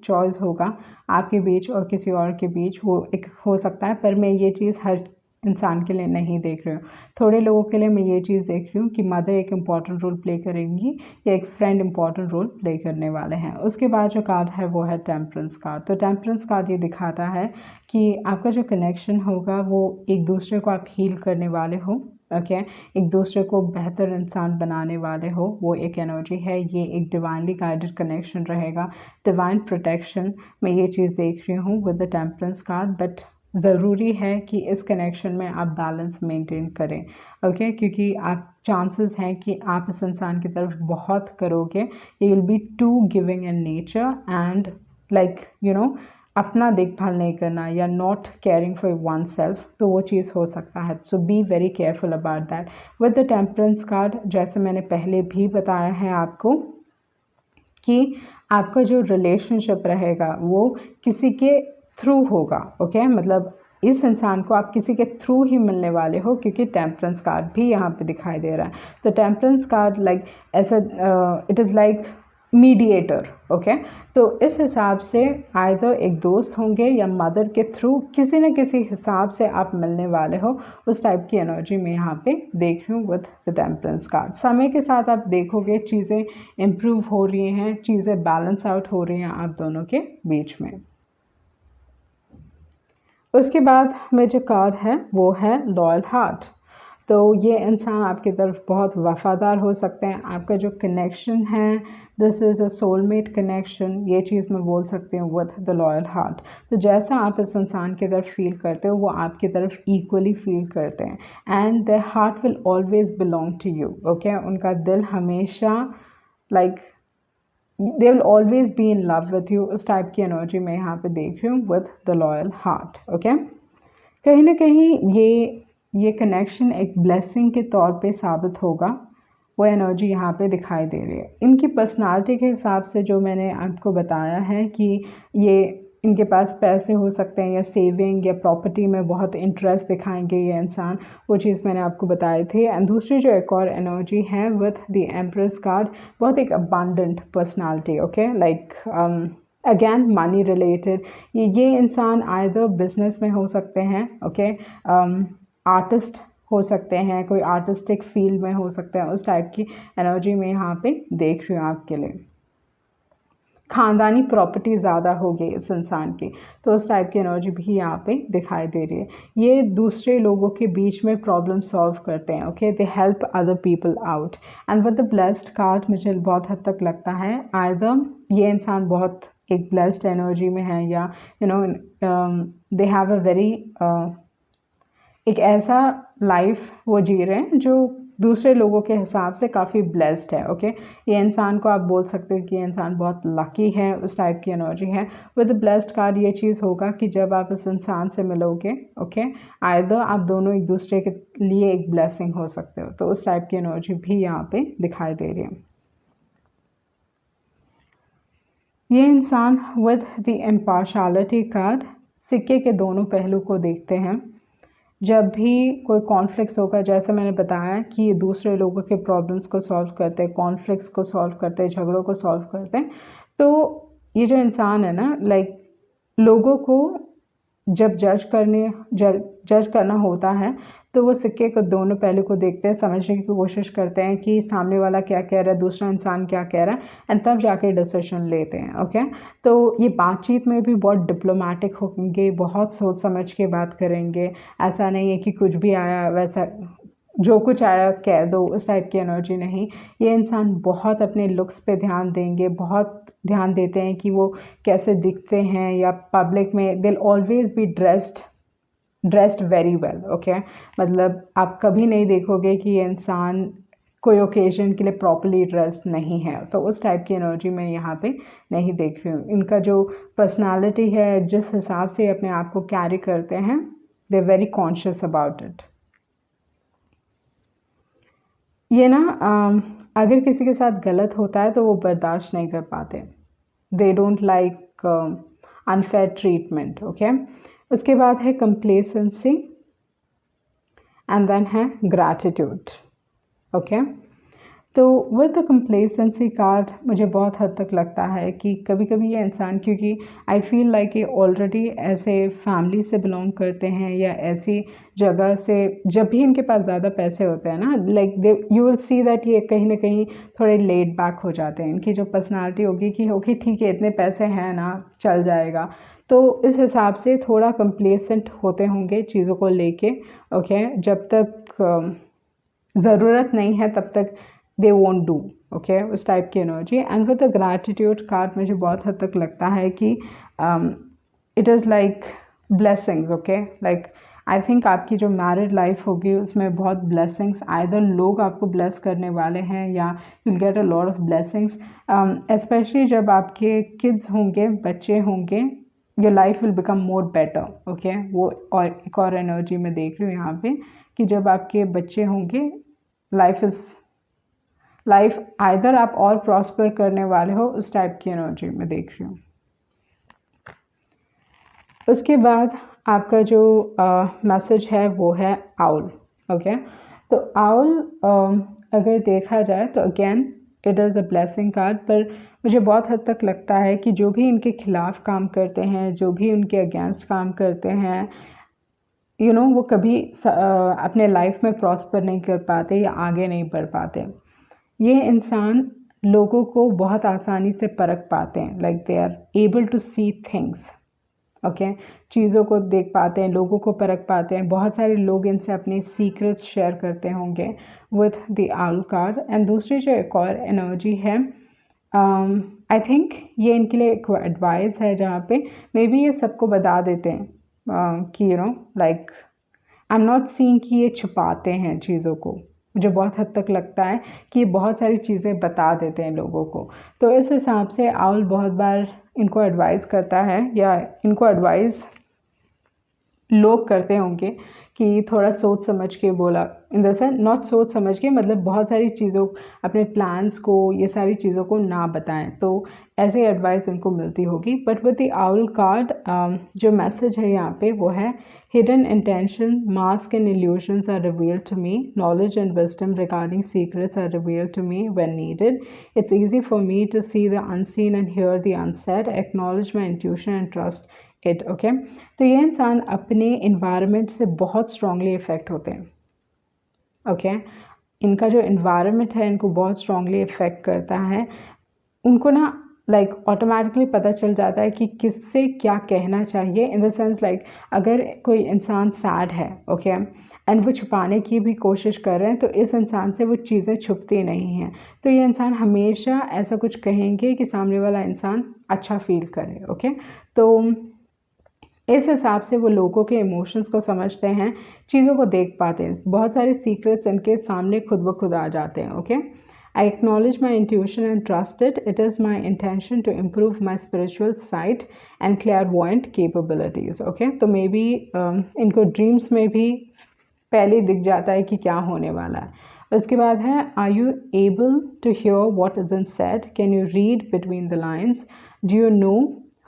चॉइस होगा आपके बीच और किसी और के बीच, वो एक हो सकता है। पर मैं ये चीज़ हर इंसान के लिए नहीं देख रही हूँ, थोड़े लोगों के लिए मैं ये चीज़ देख रही हूँ कि मदर एक इम्पॉर्टेंट रोल प्ले करेंगी या एक फ्रेंड इम्पॉर्टेंट रोल प्ले करने वाले हैं। उसके बाद जो कार्ड है वो है टेम्परेंस कार्ड। तो टेम्परेंस कार्ड ये दिखाता है कि आपका जो कनेक्शन होगा वो एक दूसरे को आप हील करने वाले हो, ओके एक दूसरे को बेहतर इंसान बनाने वाले हो, वो एक एनर्जी है। ये एक डिवाइनली गाइडेड कनेक्शन रहेगा, डिवाइन प्रोटेक्शन, मैं ये चीज़ देख रही हूँ with the temperance card. But ज़रूरी है कि इस कनेक्शन में आप बैलेंस मेंटेन करें, ओके क्योंकि आप चांसेस हैं कि आप इस इंसान की तरफ बहुत करोगे, you will be too giving in nature and like अपना देखभाल नहीं करना या not caring for oneself, तो वो चीज़ हो सकता है। So be very careful about that. With the temperance card, जैसे मैंने पहले भी बताया है आपको कि आपका जो रिलेशनशिप रहेगा वो किसी के थ्रू होगा। ओके मतलब इस इंसान को आप किसी के थ्रू ही मिलने वाले हो, क्योंकि टेम्परेंस कार्ड भी यहाँ पे दिखाई दे रहा है। तो टेम्परेंस कार्ड लाइक ऐसा it is like mediator. Okay तो इस हिसाब से आइदर एक दोस्त होंगे या मदर के थ्रू किसी न किसी हिसाब से आप मिलने वाले हो, उस टाइप की एनर्जी मैं यहाँ पे देख रही हूँ विद द टेम्परेंस कार्ड। समय के साथ आप देखोगे चीज़ें इम्प्रूव हो रही हैं, चीज़ें बैलेंस आउट हो रही हैं आप दोनों के बीच में। उसके बाद में जो कार्ड है वो है लॉयल हार्ट। तो ये इंसान आपकी तरफ बहुत वफ़ादार हो सकते हैं। आपका जो कनेक्शन है this is a soulmate connection, ये चीज़ मैं बोल सकती हूँ विद द लॉयल हार्ट। तो जैसा आप इस इंसान की तरफ फील करते हो वो आपकी तरफ इक्वली फील करते हैं, and the heart will always belong to you. Okay उनका दिल हमेशा like they will always be in love with you, उस टाइप की एनर्जी मैं यहाँ पे देख रही हूँ with the loyal heart. Okay कहीं ना कहीं ये कनेक्शन एक ब्लेसिंग के तौर पे साबित होगा, वो एनर्जी यहाँ पे दिखाई दे रही है। इनकी पर्सनालिटी के हिसाब से जो मैंने आपको बताया है कि ये इनके पास पैसे हो सकते हैं या सेविंग या प्रॉपर्टी में बहुत इंटरेस्ट दिखाएंगे ये इंसान, वो चीज़ मैंने आपको बताई थी। एंड दूसरी जो एक और एनर्जी है विथ द एम्प्रेस कार्ड, बहुत एक abundant personality. Okay like again money related, ये इंसान आइदर बिजनेस में हो सकते हैं, ओके आर्टिस्ट हो सकते हैं, कोई आर्टिस्टिक फील्ड में हो सकते हैं, उस टाइप की एनर्जी में यहाँ पे देख रही हूँ आपके लिए। ख़ानदानी प्रॉपर्टी ज़्यादा होगी इस इंसान की, तो उस टाइप की एनर्जी भी यहाँ पे दिखाई दे रही है। ये दूसरे लोगों के बीच में प्रॉब्लम सॉल्व करते हैं। Okay they help other people out. And with the blessed card मुझे बहुत हद तक लगता है आइदर ये इंसान बहुत एक ब्लेस्ड एनर्जी में है, या दे हैव अ वेरी एक ऐसा लाइफ वो जी रहे हैं जो दूसरे लोगों के हिसाब से काफ़ी ब्लेस्ड है। ओके ये इंसान को आप बोल सकते हो कि ये इंसान बहुत लकी है, उस टाइप की एनर्जी है। विद ब्लेस्ड कार्ड ये चीज़ होगा कि जब आप इस इंसान से मिलोगे, ओके आइदर आप दोनों एक दूसरे के लिए एक ब्लेसिंग हो सकते हो, तो उस टाइप की एनर्जी भी यहाँ पे दिखाई दे रही है। ये इंसान विद द इम्पार्शलिटी कार्ड सिक्के के दोनों पहलू को देखते हैं। जब भी कोई कॉन्फ्लिक्ट्स होगा, जैसे मैंने बताया कि ये दूसरे लोगों के प्रॉब्लम्स को सॉल्व करते हैं, कॉन्फ्लिक्ट्स को सॉल्व करते हैं, झगड़ों को सॉल्व करते हैं, तो ये जो इंसान है ना लाइक लोगों को जब जज करना होता है तो वो सिक्के को दोनों पहलू को देखते हैं, समझने की कोशिश करते हैं कि सामने वाला क्या कह रहा है, दूसरा इंसान क्या कह रहा है, एंड तब जाके डिसीजन लेते हैं। ओके तो ये बातचीत में भी बहुत डिप्लोमेटिक होंगे, बहुत सोच समझ के बात करेंगे। ऐसा नहीं है कि कुछ भी आया वैसा जो कुछ आया कह दो, उस टाइप की एनर्जी नहीं। ये इंसान बहुत अपने लुक्स पे ध्यान देंगे, बहुत ध्यान देते हैं कि वो कैसे दिखते हैं, या पब्लिक में दिल always be dressed very well. Okay मतलब आप कभी नहीं देखोगे कि ये इंसान कोई ओकेजन के लिए प्रॉपरली ड्रेस्ड नहीं है, तो उस टाइप की एनर्जी मैं यहाँ पे नहीं देख रही हूँ। इनका जो पर्सनालिटी है, जिस हिसाब से अपने आप को कैरी करते हैं, they very conscious about it. ये ना अगर किसी के साथ गलत होता है तो वो बर्दाश्त नहीं कर पाते, they don't like unfair treatment. Okay उसके बाद है कंप्लेसेंसी एंड देन है ग्रैटिट्यूड। ओके तो विद द कंप्लेसेंसी कार्ड मुझे बहुत हद तक लगता है कि कभी कभी ये इंसान, क्योंकि आई फील लाइक ये ऑलरेडी ऐसे फैमिली से बिलोंग करते हैं या ऐसी जगह से, जब भी इनके पास ज़्यादा पैसे होते हैं ना like they you will see that ये कहीं ना कहीं थोड़े लेड बैक हो जाते हैं। इनकी जो पर्सनालिटी होगी कि ओके ठीक है इतने पैसे हैं ना चल जाएगा, तो इस हिसाब से थोड़ा कंप्लेसेंट होते होंगे चीज़ों को लेके। ओके जब तक ज़रूरत नहीं है तब तक दे वोंट डू। ओके उस टाइप की energy. And with the gratitude card मुझे बहुत हद तक लगता है कि it is like blessings. Okay like I think आपकी जो मैरिड लाइफ होगी उसमें बहुत ब्लेसिंग्स, आइदर लोग आपको ब्लेस करने वाले हैं या you'll get a lot of blessings, especially जब आपके kids होंगे, बच्चे होंगे, your life will become more better, okay? वो और एक और एनर्जी में देख रही हूँ यहाँ पे कि जब आपके बच्चे होंगे लाइफ आइदर आप और प्रॉस्पर करने वाले हो, उस टाइप की एनर्जी में देख रही हूँ। उसके बाद आपका जो मैसेज है वो है आउल, ओके? तो आउल अगर देखा जाए तो again it is a blessing card, पर मुझे बहुत हद तक लगता है कि जो भी इनके खिलाफ काम करते हैं, जो भी उनके अगेंस्ट काम करते हैं, वो कभी अपने लाइफ में प्रॉस्पर नहीं कर पाते या आगे नहीं बढ़ पाते। ये इंसान लोगों को बहुत आसानी से परख पाते हैं, like they are able to see things, okay? चीज़ों को देख पाते हैं, लोगों को परख पाते हैं। बहुत सारे लोग इनसे अपने सीक्रेट्स शेयर करते होंगे with the owl card. And दूसरी जो एक और एनर्जी है, आई थिंक ये इनके लिए एक एडवाइस है जहाँ पे मे बी ये सबको बता देते हैं कि like I am not seeing कि ये छुपाते हैं चीज़ों को। मुझे बहुत हद तक लगता है कि ये बहुत सारी चीज़ें बता देते हैं लोगों को। तो इस हिसाब से आउल बहुत बार इनको एडवाइस करता है या इनको एडवाइस लोग करते होंगे कि थोड़ा सोच समझ के बोला, इन द सेंस नॉट सोच समझ के, मतलब बहुत सारी चीज़ों, अपने प्लान्स को, ये सारी चीज़ों को ना बताएं, तो ऐसे एडवाइस उनको मिलती होगी। But with the owl card जो मैसेज है यहाँ पे वो है hidden intention, mask and illusions are revealed to me, knowledge and wisdom regarding secrets are revealed to me when needed, it's easy for me to see the unseen and hear the unsaid, acknowledge my intuition and trust it, okay? तो ये इंसान अपने environment से बहुत strongly effect होते हैं, okay? इनका जो इन्वायरमेंट है इनको बहुत स्ट्रांगली इफ़ेक्ट करता है। उनको ना लाइक ऑटोमेटिकली पता चल जाता है कि किससे क्या कहना चाहिए, इन द सेंस लाइक अगर कोई इंसान सैड है, ओके, एंड वो छुपाने की भी कोशिश कर रहे हैं, तो इस इंसान से वो चीज़ें छुपती नहीं हैं। तो ये इंसान हमेशा ऐसा कुछ कहेंगे कि सामने वाला इंसान अच्छा फील करे, ओके? तो इस हिसाब से वो लोगों के इमोशंस को समझते हैं, चीज़ों को देख पाते हैं, बहुत सारे सीक्रेट्स इनके सामने खुद ब खुद आ जाते हैं, okay? I acknowledge my intuition and trust it, it is my intention to improve my spiritual sight and clairvoyant capabilities, okay? तो मे बी इनको ड्रीम्स में भी पहले दिख जाता है कि क्या होने वाला है। उसके बाद है are you able to hear what is unsaid, can you read between the lines, do you know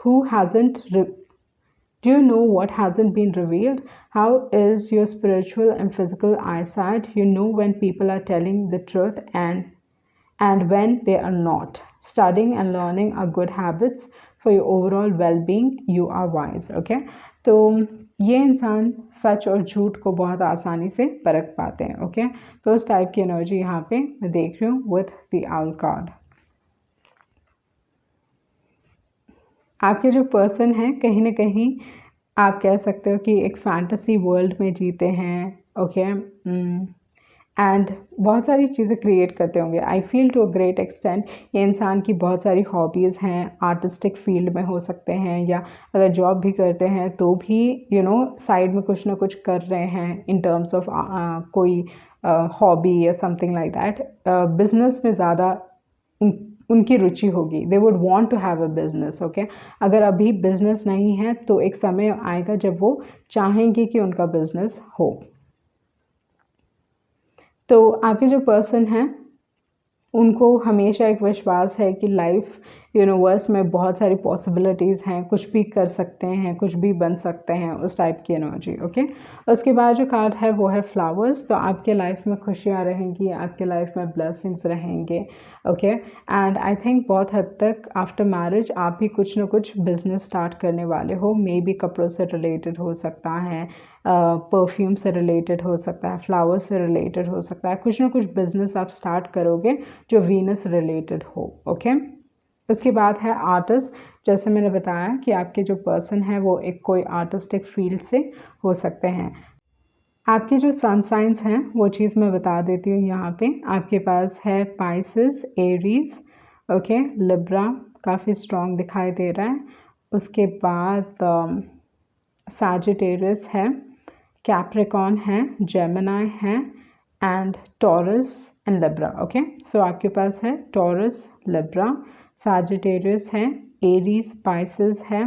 who hasn't do you know what hasn't been revealed? How is your spiritual and physical eyesight? You know when people are telling the truth and when they are not. Studying and learning are good habits for your overall well-being. You are wise, okay? तो ये इंसान सच और झूठ को बहुत आसानी से परख पाते हैं, ओके? तो उस टाइप की एनर्जी यहाँ पे मैं देख रही हूँ विथ द आउल कार्ड। आपके जो पर्सन हैं कहीं ना कहीं आप कह सकते हो कि एक फैंटेसी वर्ल्ड में जीते हैं, ओके? एंड बहुत सारी चीज़ें क्रिएट करते होंगे। I feel to a great extent ये इंसान की बहुत सारी हॉबीज़ हैं, आर्टिस्टिक फील्ड में हो सकते हैं, या अगर जॉब भी करते हैं तो भी साइड में कुछ ना कुछ कर रहे हैं इन टर्म्स ऑफ कोई हॉबी या समथिंग लाइक दैट। बिजनेस में ज़्यादा उनकी रुचि होगी, they would want to have a business, okay? अगर अभी बिजनेस नहीं है तो एक समय आएगा जब वो चाहेंगे कि उनका बिजनेस हो। तो आपके जो पर्सन हैं उनको हमेशा एक विश्वास है कि लाइफ यूनिवर्स में बहुत सारी पॉसिबिलिटीज़ हैं, कुछ भी कर सकते हैं, कुछ भी बन सकते हैं, उस टाइप की एनर्जी, ओके? उसके बाद जो कार्ड है वो है फ्लावर्स। तो आपके लाइफ में खुशियाँ रहेंगी, आपके लाइफ में ब्लेसिंग्स रहेंगे, ओके? एंड आई थिंक बहुत हद तक आफ्टर मैरिज आप भी कुछ ना कुछ बिजनेस स्टार्ट करने वाले हो। मे बी कपड़ों से रिलेटेड हो सकता है, परफ्यूम से रिलेटेड हो सकता है, फ्लावर से रिलेटेड हो सकता है, कुछ ना कुछ बिजनेस आप स्टार्ट करोगे जो वीनस रिलेटेड हो, ओके? उसके बाद है आर्टिस्ट। जैसे मैंने बताया कि आपके जो पर्सन है वो एक कोई आर्टिस्टिक फील्ड से हो सकते हैं। आपके जो सन साइंस हैं वो चीज़ मैं बता देती हूँ यहाँ पे। आपके पास है पाइसेस, एरीज, ओके, लिब्रा काफ़ी स्ट्रॉन्ग दिखाई दे रहा है। उसके बाद सैजिटेरियस है, कैप्रिकॉर्न है, जेमिनी है and Taurus and Libra. Okay, so आपके पास है टॉरस, लिब्रा, सैजिटेरियस है, एरीज, स्पाइसेस है,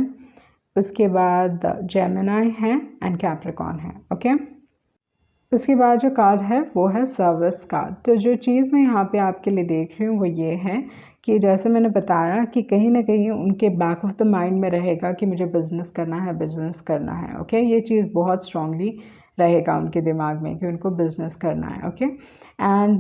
उसके बाद जेमिनी है एंड कैप्रिकॉर्न है। ओके, उसके बाद जो कार्ड है वो है सर्विस कार्ड। तो जो चीज़ मैं यहाँ पे आपके लिए देख रही हूँ वो ये है कि जैसे मैंने बताया कि कहीं ना कहीं उनके बैक ऑफ द माइंड में रहेगा कि मुझे बिज़नेस करना है, बिज़नेस करना है। ओके, ये चीज़ बहुत स्ट्रांगली रहेगा उनके दिमाग में कि उनको बिज़नेस करना है। ओके, एंड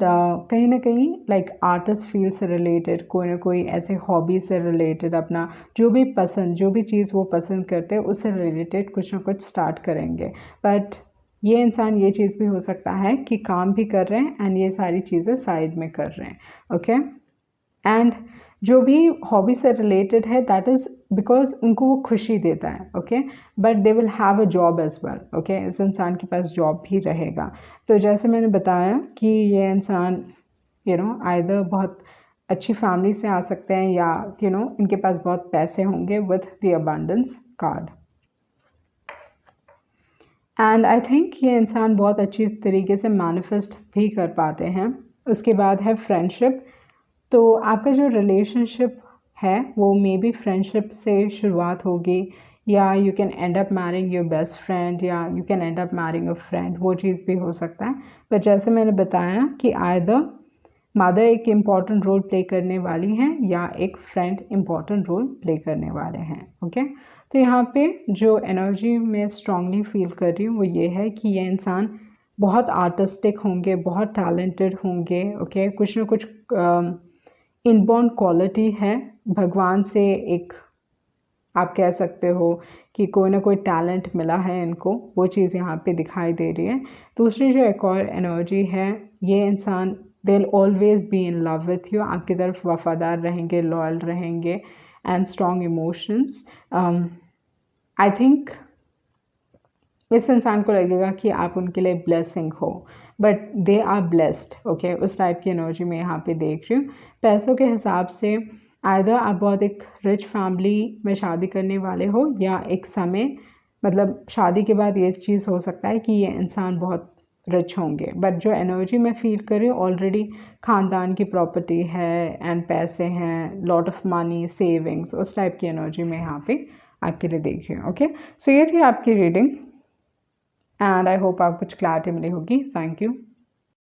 कहीं ना कहीं लाइक आर्टिस्ट फील्ड से रिलेटेड, कोई ना कोई ऐसे हॉबी से रिलेटेड, अपना जो भी पसंद, जो भी चीज़ वो पसंद करते हैं उससे रिलेटेड कुछ ना कुछ स्टार्ट करेंगे। बट ये इंसान ये चीज़ भी हो सकता है कि काम भी कर रहे हैं एंड ये सारी चीज़ें साइड में कर रहे हैं। ओके, एंड जो भी हॉबी से रिलेटेड है दैट इज़ बिकॉज उनको वो खुशी देता है। Okay, but they will have a job as well. Okay, इस इंसान के पास जॉब भी रहेगा। तो जैसे मैंने बताया कि ये इंसान आइदर बहुत अच्छी फैमिली से आ सकते हैं या इनके पास बहुत पैसे होंगे with the abundance card. And I think ये इंसान बहुत अच्छी तरीके से मैनिफेस्ट भी कर पाते हैं। उसके बाद है फ्रेंडशिप। तो आपका जो रिलेशनशिप है वो मे बी फ्रेंडशिप से शुरुआत होगी, या you can end up marrying your best friend, या you can end up marrying a friend, वो चीज़ भी हो सकता है। पर जैसे मैंने बताया कि आइदर मदर एक इम्पॉर्टेंट रोल प्ले करने वाली हैं या एक फ्रेंड इम्पॉर्टेंट रोल प्ले करने वाले हैं। ओके, तो यहाँ पे जो एनर्जी मैं स्ट्रांगली फील कर रही हूँ वो ये है कि ये इंसान बहुत आर्टिस्टिक होंगे, बहुत टैलेंटेड होंगे। ओके, कुछ ना कुछ इनबॉर्न क्वालिटी है, भगवान से एक आप कह सकते हो कि कोई ना कोई टैलेंट मिला है इनको, वो चीज़ यहाँ पे दिखाई दे रही है। दूसरी जो एक और एनर्जी है, ये इंसान दे will always be in love with you, आपकी तरफ वफादार रहेंगे, लॉयल रहेंगे and strong emotions. I think इस इंसान को लगेगा कि आप उनके लिए ब्लेसिंग हो, but they are blessed. Okay, उस टाइप की एनर्जी मैं यहाँ पे देख रही हूँ। पैसों के हिसाब से आइदर आप बहुत एक रिच फैमिली में शादी करने वाले हो, या एक समय मतलब शादी के बाद ये चीज़ हो सकता है कि ये इंसान बहुत रिच होंगे। बट जो एनर्जी मैं फील कर रही हूँ ऑलरेडी ख़ानदान की प्रॉपर्टी है एंड पैसे हैं, लॉट ऑफ मनी, सेविंग्स, उस टाइप की एनर्जी मैं यहाँ पे आपके लिए देख रही हूँ। ओके, सो ये थी आपकी रीडिंग एंड आई होप आपको कुछ क्लैरिटी मिली होगी। Thank you.